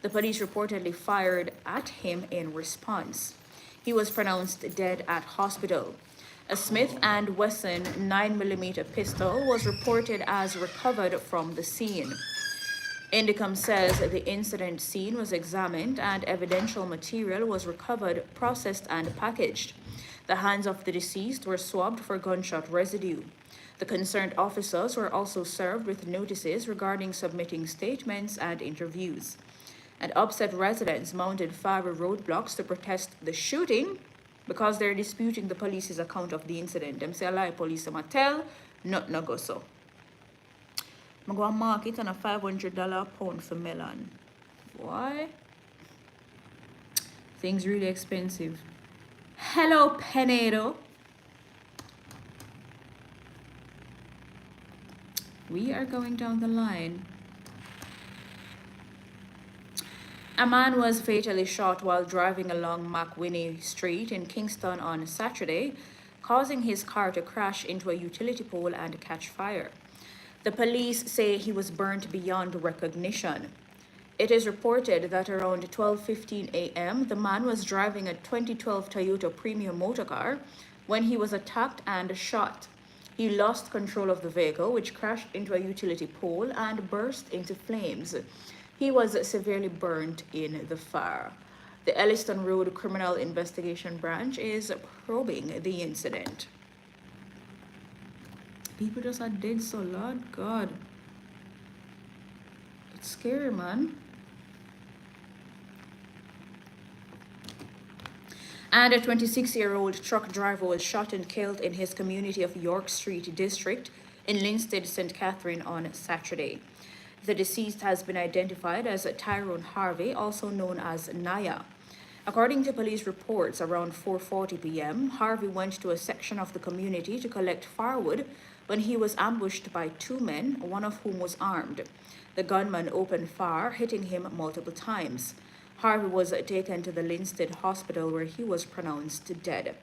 The police reportedly fired at him in response. He was pronounced dead at hospital. A Smith & Wesson 9mm pistol was reported as recovered from the scene. INDECOM says the incident scene was examined and evidential material was recovered, processed, and packaged. The hands of the deceased were swabbed for gunshot residue. The concerned officers were also served with notices regarding submitting statements and interviews. And upset residents mounted 5 roadblocks to protest the shooting because they're disputing the police's account of the incident. Them say a lie, police them a tell, not no go so. I'm going to mark it on a $500 pound for melon. Why? Things really expensive. Hello, Penedo. We are going down the line. A man was fatally shot while driving along McWhinney Street in Kingston on Saturday, causing his car to crash into a utility pole and catch fire. The police say he was burnt beyond recognition. It is reported that around 12:15 a.m., the man was driving a 2012 Toyota Premium motorcar when he was attacked and shot. He lost control of the vehicle, which crashed into a utility pole and burst into flames. He was severely burned in the fire. The Elliston Road Criminal Investigation Branch is probing the incident. People just are dead so, Lord God. It's scary, man. And a 26-year-old truck driver was shot and killed in his community of York Street District in Linstead, St. Catherine on Saturday. The deceased has been identified as Tyrone Harvey, also known as Naya. According to police reports, around 4:40 p.m., Harvey went to a section of the community to collect firewood when he was ambushed by 2 men, one of whom was armed. The gunman opened fire, hitting him multiple times. Harvey was taken to the Linstead Hospital where he was pronounced dead.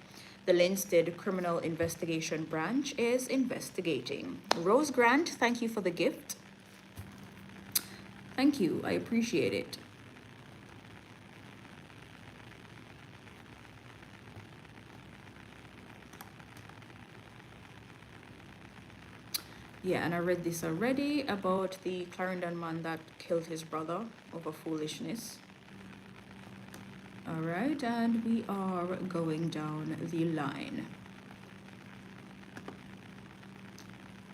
The Linstead Criminal Investigation Branch is investigating. Rose Grant, thank you for the gift. Thank you, I appreciate it. Yeah, and I read this already about the Clarendon man that killed his brother over foolishness. All right, and we are going down the line.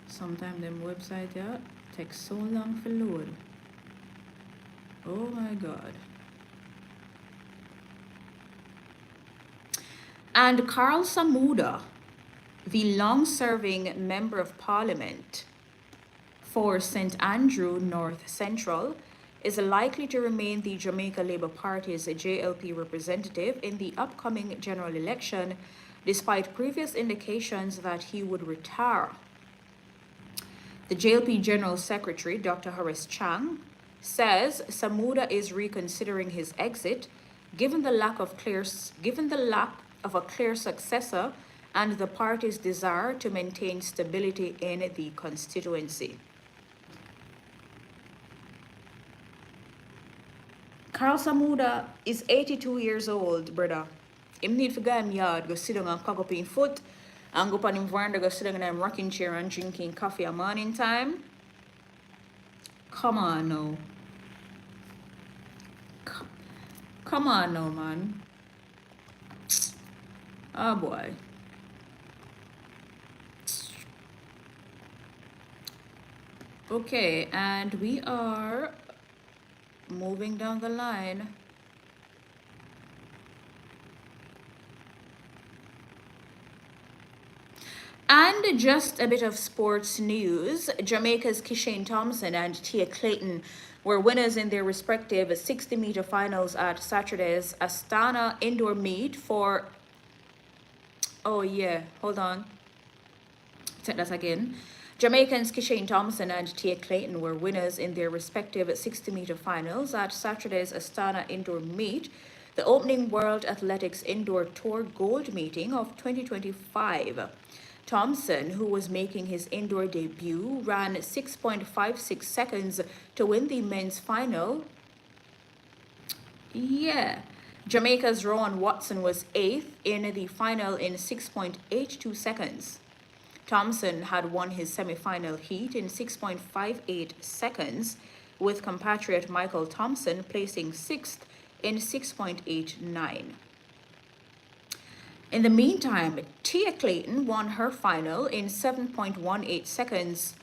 Sometimes them website there takes so long for load. Oh my God. And Carl Samuda, the long-serving Member of Parliament for St. Andrew North Central, is likely to remain the Jamaica Labour Party's JLP representative in the upcoming general election, despite previous indications that he would retire. The JLP General Secretary, Dr. Horace Chang, says Samuda is reconsidering his exit, given the lack of a clear successor and the party's desire to maintain stability in the constituency. Carl Samuda is 82 years old, brother. Him need to go in yard, go sit down and cock up in foot, and go up on him veranda, go sit down in a rocking chair and drinking coffee at morning time. Come on now. Come on now, man. Oh boy. Okay, and we are moving down the line. And just a bit of sports news. Jamaica's Kishane Thompson and Tia Clayton were winners in their respective 60-meter finals at Saturday's Astana indoor meet for... Oh yeah, hold on. Take that again. Jamaicans Kishane Thompson and Tia Clayton were winners in their respective 60-meter finals at Saturday's Astana indoor meet, the opening World Athletics Indoor Tour Gold meeting of 2025. Thompson, who was making his indoor debut, ran 6.56 seconds to win the men's final. Yeah. Jamaica's Rowan Watson was 8th in the final in 6.82 seconds. Thompson had won his semi-final heat in 6.58 seconds, with compatriot Michael Thompson placing 6th in 6.89. In the meantime, Tia Clayton won her final in 7.18 seconds,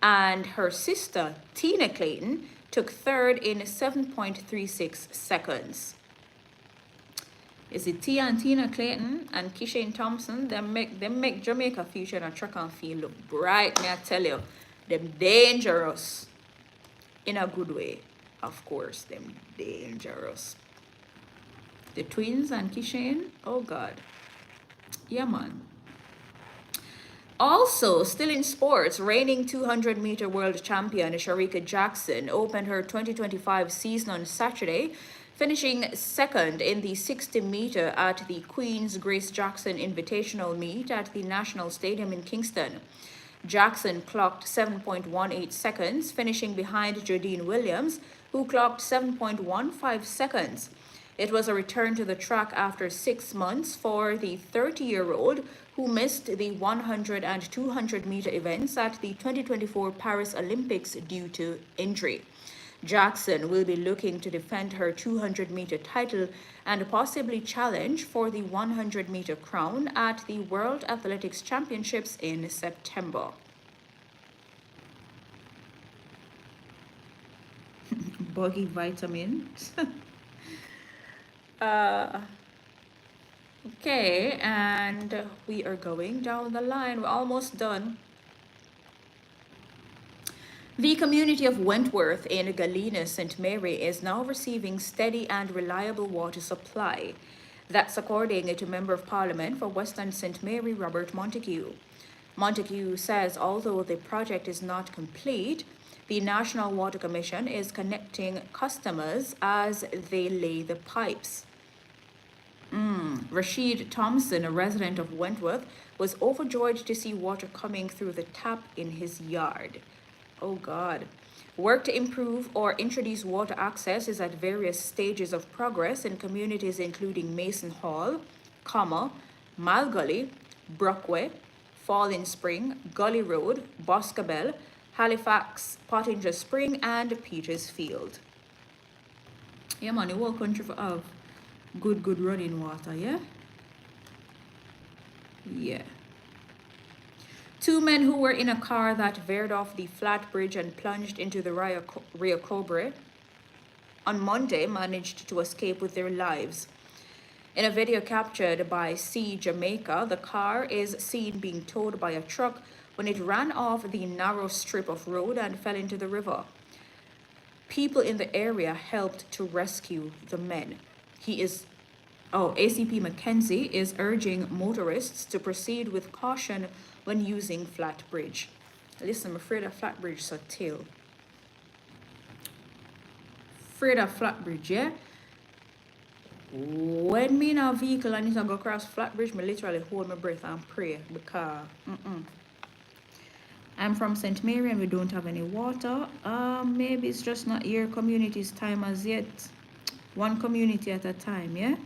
and her sister, Tina Clayton, took 3rd in 7.36 seconds. Is it Tia and Tina Clayton and Kishane Thompson? They make Jamaica future and track and field look bright, may I tell you. Them dangerous. In a good way, of course, them dangerous. The twins and Kishane, oh God. Yeah, man. Also, still in sports, reigning 200-meter world champion Sharika Jackson opened her 2025 season on Saturday, finishing 2nd in the 60-meter at the Queen's Grace Jackson Invitational Meet at the National Stadium in Kingston. Jackson clocked 7.18 seconds, finishing behind Jodine Williams, who clocked 7.15 seconds. It was a return to the track after 6 months for the 30-year-old who missed the 100 and 200-meter events at the 2024 Paris Olympics due to injury. Jackson will be looking to defend her 200-meter title and possibly challenge for the 100-meter crown at the World Athletics Championships in September. Buggy vitamins. Okay, and we are going down the line. We're almost done. The community of Wentworth in Galena, St. Mary is now receiving steady and reliable water supply. That's according to Member of Parliament for Western St. Mary, Robert Montague. Montague says although the project is not complete, the National Water Commission is connecting customers as they lay the pipes. Rashid Thompson, a resident of Wentworth, was overjoyed to see water coming through the tap in his yard. Oh God. Work to improve or introduce water access is at various stages of progress in communities including Mason Hall, Malgully, Brockway, Falling Spring, Gully Road, Boscobel, Halifax, Pottinger Spring, and Petersfield. Yeah, man, the whole country for have good running water, yeah? Yeah. 2 men who were in a car that veered off the flat bridge and plunged into the Rio Cobre on Monday managed to escape with their lives. In a video captured by C Jamaica, the car is seen being towed by a truck when it ran off the narrow strip of road and fell into the river. People in the area helped to rescue the men. ACP Mackenzie is urging motorists to proceed with caution when using flat bridge. Listen, I'm afraid of flat bridge, so tail. Afraid of flat bridge, yeah? When me in a vehicle and it go across flat bridge, me literally hold my breath and pray because I'm from St. Mary and we don't have any water. Maybe it's just not your community's time as yet. One community at a time, yeah?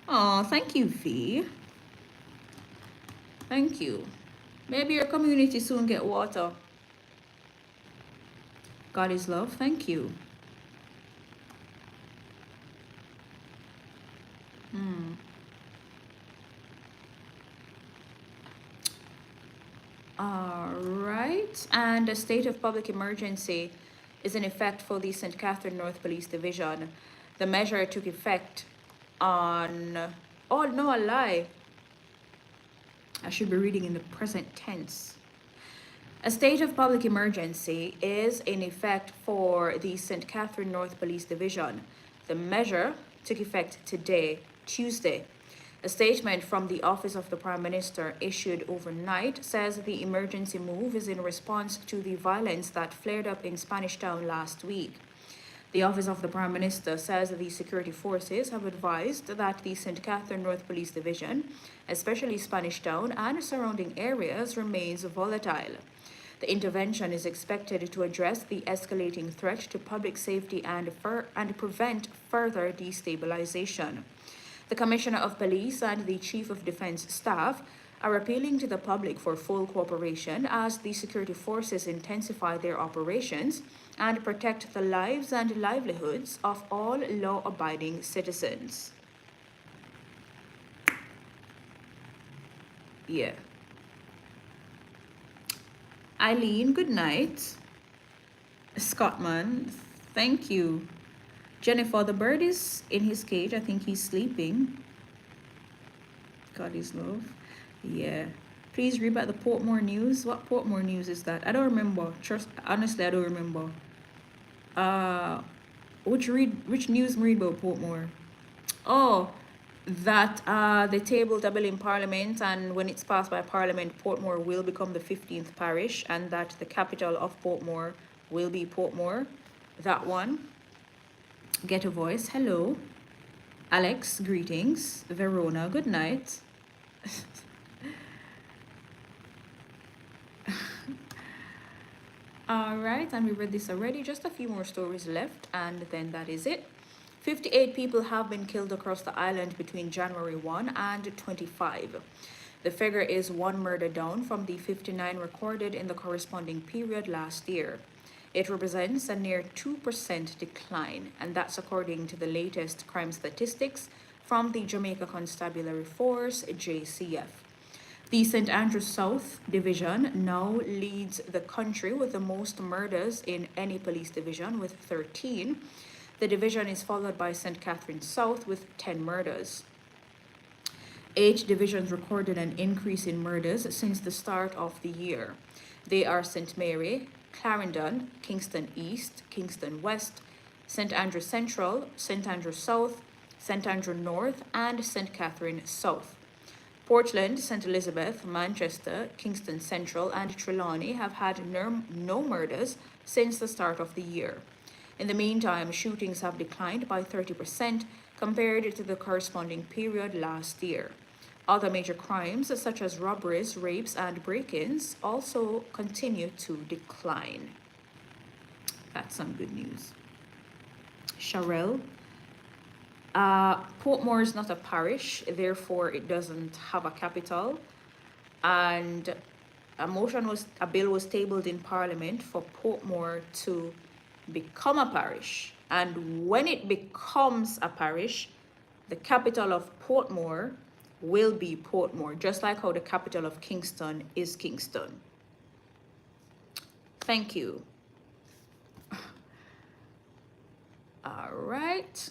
Oh, thank you, V. Thank you. Maybe your community soon get water. God is love. Thank you. All right. And a state of public emergency is in effect for the St. Catherine North Police Division. The measure took effect on... Oh, no, a lie. I should be reading in the present tense. A state of public emergency is in effect for the St. Catherine North Police Division. The measure took effect today, Tuesday. A statement from the Office of the Prime Minister issued overnight says the emergency move is in response to the violence that flared up in Spanish Town last week. The Office of the Prime Minister says the security forces have advised that the St. Catherine North Police Division, especially Spanish Town and surrounding areas, remains volatile. The intervention is expected to address the escalating threat to public safety and prevent further destabilization. The Commissioner of Police and the Chief of Defense Staff are appealing to the public for full cooperation as the security forces intensify their operations and protect the lives and livelihoods of all law-abiding citizens. Yeah. Eileen, good night. Scottman, thank you. Jennifer, the bird is in his cage. I think he's sleeping. God is love. Yeah. Please read back the Portmore news. What Portmore news is that? I don't remember. Honestly, I don't remember. Which news read about Portmore? Oh, that they tabled a bill in Parliament, and when it's passed by Parliament, Portmore will become the 15th parish, and that the capital of Portmore will be Portmore. That one. Get a voice. Hello. Alex, greetings. Verona, good night. All right, and we read this already. Just a few more stories left, and then that is it. 58 people have been killed across the island between January 1 and 25. The figure is one murder down from the 59 recorded in the corresponding period last year. It represents a near 2% decline, and that's according to the latest crime statistics from the Jamaica Constabulary Force, JCF. The St. Andrews South Division now leads the country with the most murders in any police division with 13. The division is followed by St. Catherine South with 10 murders. 8 divisions recorded an increase in murders since the start of the year. They are St. Mary, Clarendon, Kingston East, Kingston West, St. Andrew Central, St. Andrew South, St. Andrew North, and St. Catherine South. Portland, St. Elizabeth, Manchester, Kingston Central, and Trelawney have had no murders since the start of the year. In the meantime, shootings have declined by 30% compared to the corresponding period last year. Other major crimes, such as robberies, rapes, and break-ins, also continue to decline. That's some good news. Sharelle, Portmore is not a parish, therefore it doesn't have a capital. And a bill was tabled in Parliament for Portmore to become a parish. And when it becomes a parish, the capital of Portmore will be Portmore, just like how the capital of Kingston is Kingston. Thank you. All right.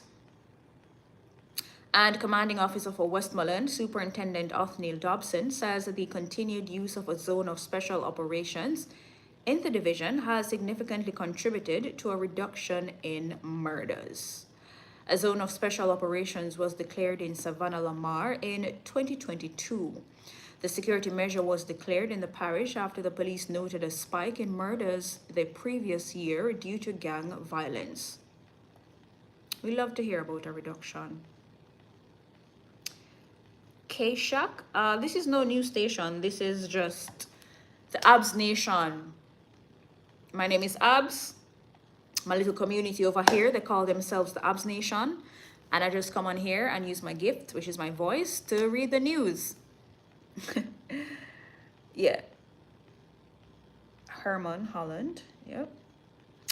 And Commanding Officer for Westmoreland, Superintendent Othniel Dobson, says that the continued use of a zone of special operations in the division has significantly contributed to a reduction in murders. A zone of special operations was declared in Savannah Lamar in 2022. The security measure was declared in the parish after the police noted a spike in murders the previous year due to gang violence. We love to hear about a reduction. K-Shack, this is no news station. This is just the Abs Nation. My name is Abs. My little community over here, they call themselves the Abs Nation. And I just come on here and use my gift, which is my voice, to read the news. Yeah. Herman Holland. Yep.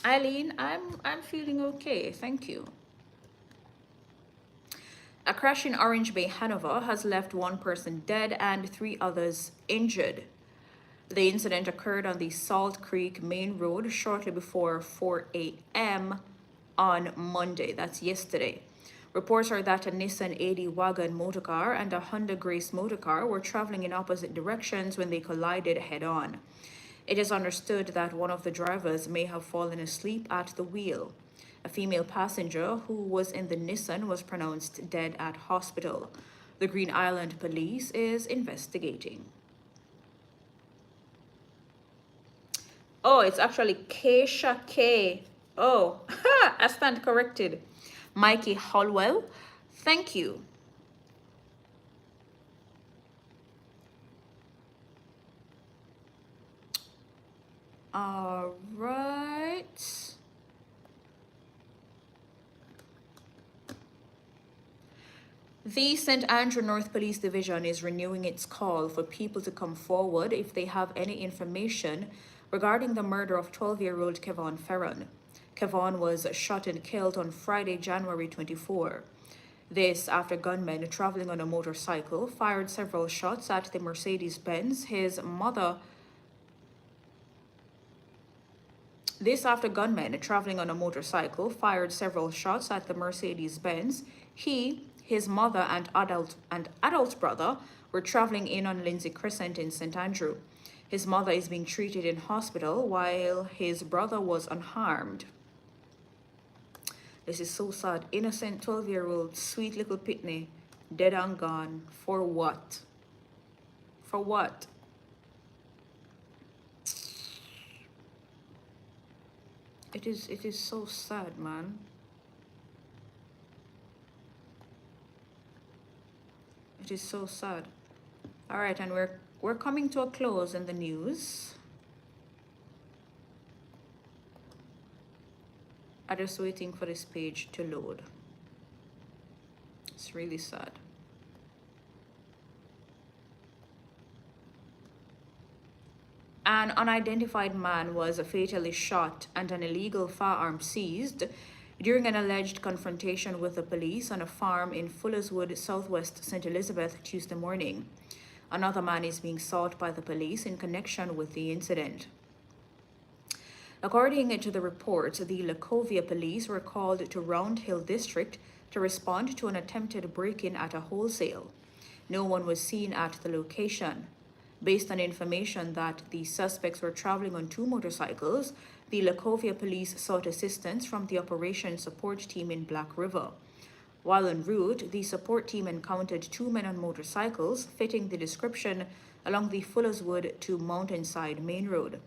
Eileen, I'm feeling okay. Thank you. A crash in Orange Bay, Hanover has left one person dead and 3 others injured. The incident occurred on the Salt Creek Main Road shortly before 4 a.m. on Monday. That's yesterday. Reports are that a Nissan 80 wagon motorcar and a Honda Grace motorcar were traveling in opposite directions when they collided head-on. It is understood that one of the drivers may have fallen asleep at the wheel. A female passenger who was in the Nissan was pronounced dead at hospital. The Green Island Police is investigating. Oh, it's actually Keisha K. Oh, I stand corrected. Mikey Holwell, thank you. All right. The St. Andrew North Police Division is renewing its call for people to come forward if they have any information regarding the murder of 12-year-old Kevon Ferron. Kevon was shot and killed on Friday, January 24. This after gunmen traveling on a motorcycle fired several shots at the Mercedes-Benz his mother. This after gunmen traveling on a motorcycle fired several shots at the Mercedes-Benz he, his mother, and adult brother were traveling in on Lindsay Crescent in St. Andrew. His mother is being treated in hospital while his brother was unharmed. This is so sad. Innocent 12-year-old, sweet little Pitney, dead and gone. For what? For what? It is so sad, man. It is so sad. All right, and we're coming to a close in the news. I'm just waiting for this page to load. It's really sad. An unidentified man was fatally shot and an illegal firearm seized during an alleged confrontation with the police on a farm in Fullerswood, Southwest St. Elizabeth, Tuesday morning. Another man is being sought by the police in connection with the incident. According to the report, the Lacovia police were called to Round Hill District to respond to an attempted break-in at a wholesale. No one was seen at the location. Based on information that the suspects were traveling on 2 motorcycles, the Lacovia police sought assistance from the operations support team in Black River. While en route, the support team encountered 2 men on motorcycles fitting the description along the Fullerswood to Mountainside Main Road.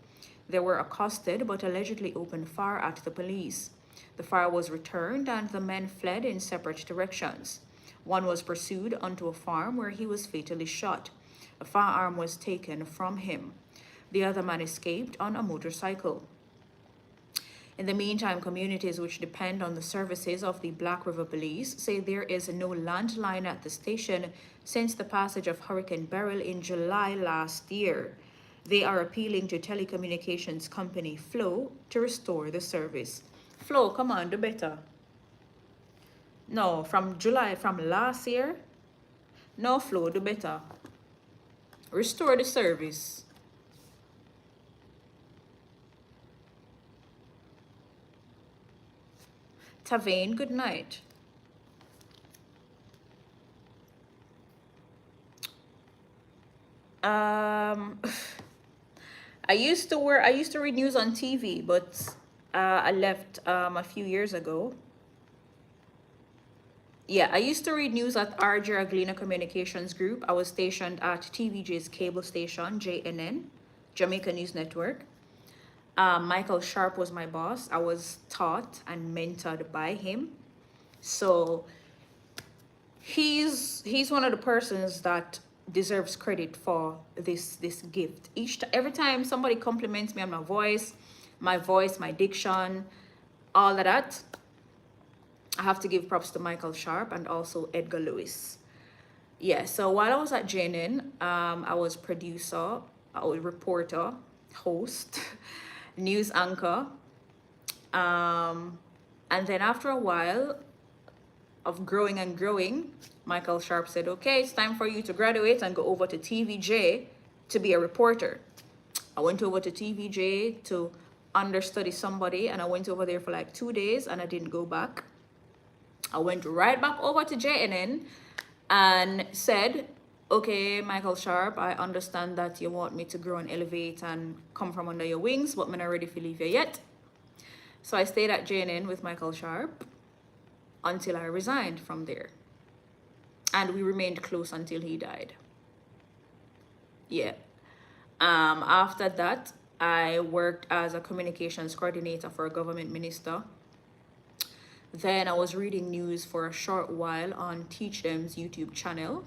They were accosted but allegedly opened fire at the police. The fire was returned and the men fled in separate directions. One was pursued onto a farm where he was fatally shot. A firearm was taken from him. The other man escaped on a motorcycle. In the meantime, communities which depend on the services of the Black River Police say there is no landline at the station since the passage of Hurricane Beryl in July last year. They are appealing to telecommunications company Flow to restore the service. Flow, come on, do better. No, from July, from last year? No, Flow, do better. Restore the service. Tavane, good night. I used to read news on TV, but I left a few years ago. Yeah, I used to read news at RJ Aglina Communications Group. I was stationed at TVJ's cable station, JNN, Jamaica News Network. Michael Sharp was my boss. I was taught and mentored by him. So he's one of the persons that deserves credit for this gift. Every time somebody compliments me on my voice, my diction, all of that, I have to give props to Michael Sharp and also Edgar Lewis. Yeah, so while I was at JNN, I was producer, I was reporter, host, news anchor. And then after a while of growing and growing, Michael Sharp said, okay, it's time for you to graduate and go over to TVJ to be a reporter. I went over to TVJ to understudy somebody, and I went over there for like 2 days and I didn't go back. I went right back over to JNN and said, okay, Michael Sharp, I understand that you want me to grow and elevate and come from under your wings, but I'm not ready to leave you yet. So I stayed at JNN with Michael Sharp until I resigned from there. And we remained close until he died. Yeah. After that, I worked as a communications coordinator for a government minister. Then I was reading news for a short while on Teach Them's YouTube channel.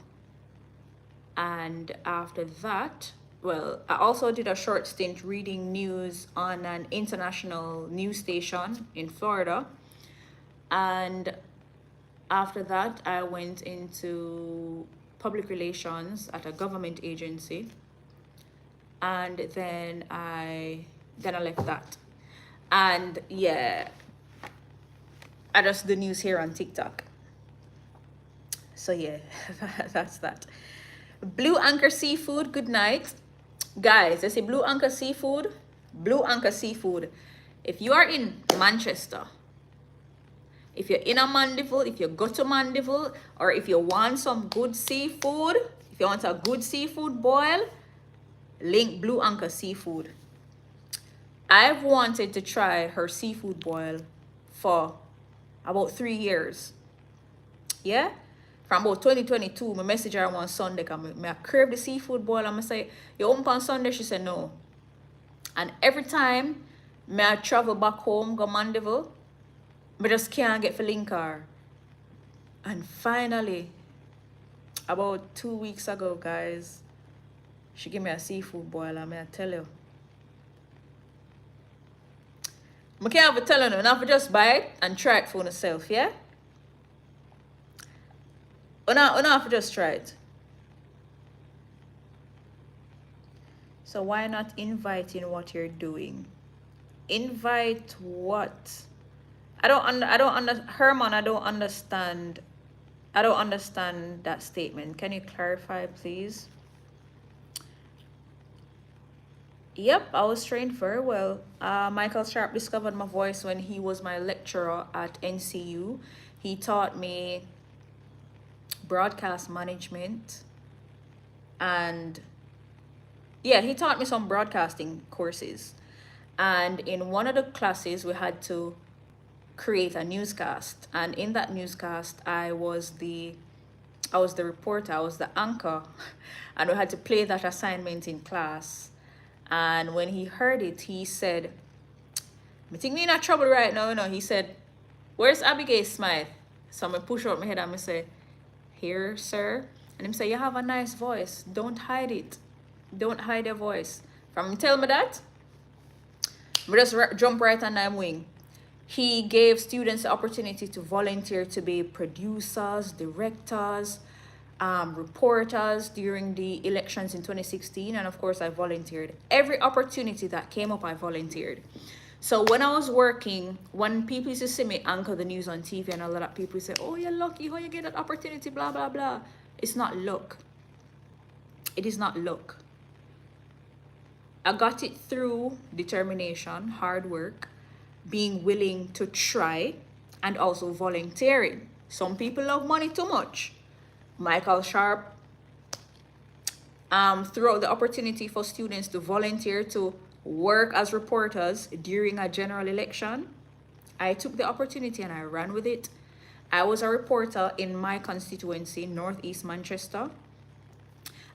And after that, well, I also did a short stint reading news on an international news station in Florida. And after that, I went into public relations at a government agency. And then I left that. And yeah, I just do news here on TikTok. So yeah, that's that. Blue Anchor Seafood, good night. Guys, I say Blue Anchor Seafood. Blue Anchor Seafood. If you are in Manchester, if you're in a Mandeville, if you go to Mandeville, or if you want some good seafood, if you want a good seafood boil, link Blue Anchor Seafood. I've wanted to try her seafood boil for about 3 years. Yeah? From about 2022, my message her on Sunday, I crave the seafood boil, and I say, you open on Sunday? She said no. And every time I travel back home, go Mandeville, I just can't get for link her. And finally, about 2 weeks ago, guys, she gave me a seafood boil, and I tell you, I can't have to tell you, not just buy it and try it for yourself, yeah? Or not just try it. So why not invite in what you're doing? Invite what? Herman, I don't understand that statement. Can you clarify, please? Yep, I was trained very well. Michael Sharp discovered my voice when he was my lecturer at NCU. He taught me broadcast management, and yeah, he taught me some broadcasting courses. And in one of the classes, we had to create a newscast, and in that newscast, I was the reporter, I was the anchor, and we had to play that assignment in class. And when he heard it, he said, I think me in trouble right now, you know. He said, where's Abigail Smythe? So I push out my head and I say, here, sir. And he say, you have a nice voice. Don't hide it. Don't hide your voice. From him tell me that, I just jump right on that wing. He gave students the opportunity to volunteer to be producers, directors, reporters during the elections in 2016. And of course, I volunteered. Every opportunity that came up, I volunteered. So when I was working, when people used to see me anchor the news on TV, and a lot of people say, oh, you're lucky, how you get that opportunity, blah, blah, blah. It's not luck. It is not luck. I got it through determination, hard work, being willing to try, and also volunteering. Some people love money too much. Michael Sharp threw out the opportunity for students to volunteer to work as reporters during a general election. I took the opportunity and I ran with it. I was a reporter in my constituency, Northeast Manchester.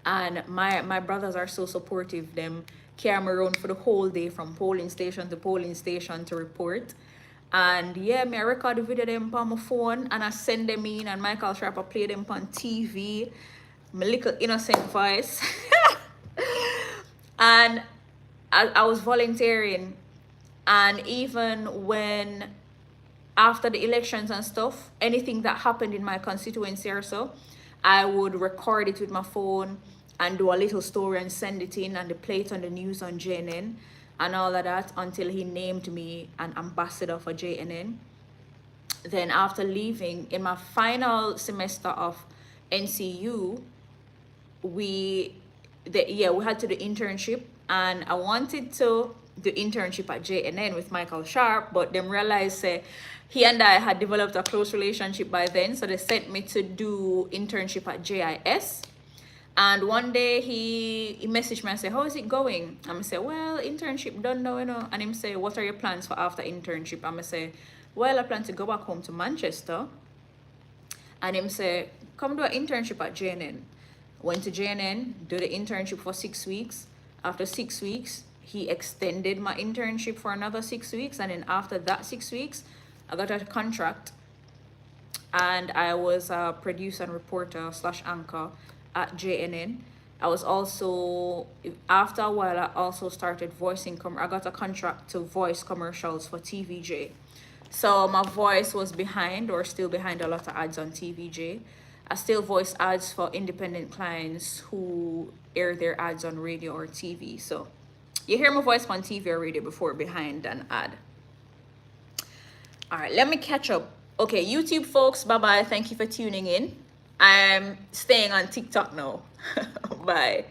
And my brothers are so supportive. Them carry me around for the whole day from polling station to report. And yeah, me I record the video them on my phone and I send them in, and Michael Sharp I play them on TV. My little innocent voice. And I was volunteering, and even when after the elections and stuff, anything that happened in my constituency or so, I would record it with my phone and do a little story and send it in, and they play it on the news on JNN and all of that, until he named me an ambassador for JNN. Then after leaving, in my final semester of NCU, we had to do internship, and I wanted to do internship at JNN with Michael Sharp, but them realized he and I had developed a close relationship by then, so they sent me to do internship at JIS. And one day he messaged me and said, how is it going? And I say, well, internship done now, you know. And him say, what are your plans for after internship? And I say, well, I plan to go back home to Manchester. And him say, come do an internship at JNN. Went to JNN, do the internship for 6 weeks. After 6 weeks, he extended my internship for another 6 weeks. And then after that 6 weeks, I got a contract. And I was a producer and reporter / anchor at JNN. I was also, after a while, I also started voicing, I got a contract to voice commercials for TVJ. So my voice was behind, or still behind, a lot of ads on TVJ. I still voice ads for independent clients who air their ads on radio or TV. So you hear my voice on TV or radio before behind an ad. All right, let me catch up. Okay, YouTube folks, bye-bye. Thank you for tuning in. I'm staying on TikTok now. Bye.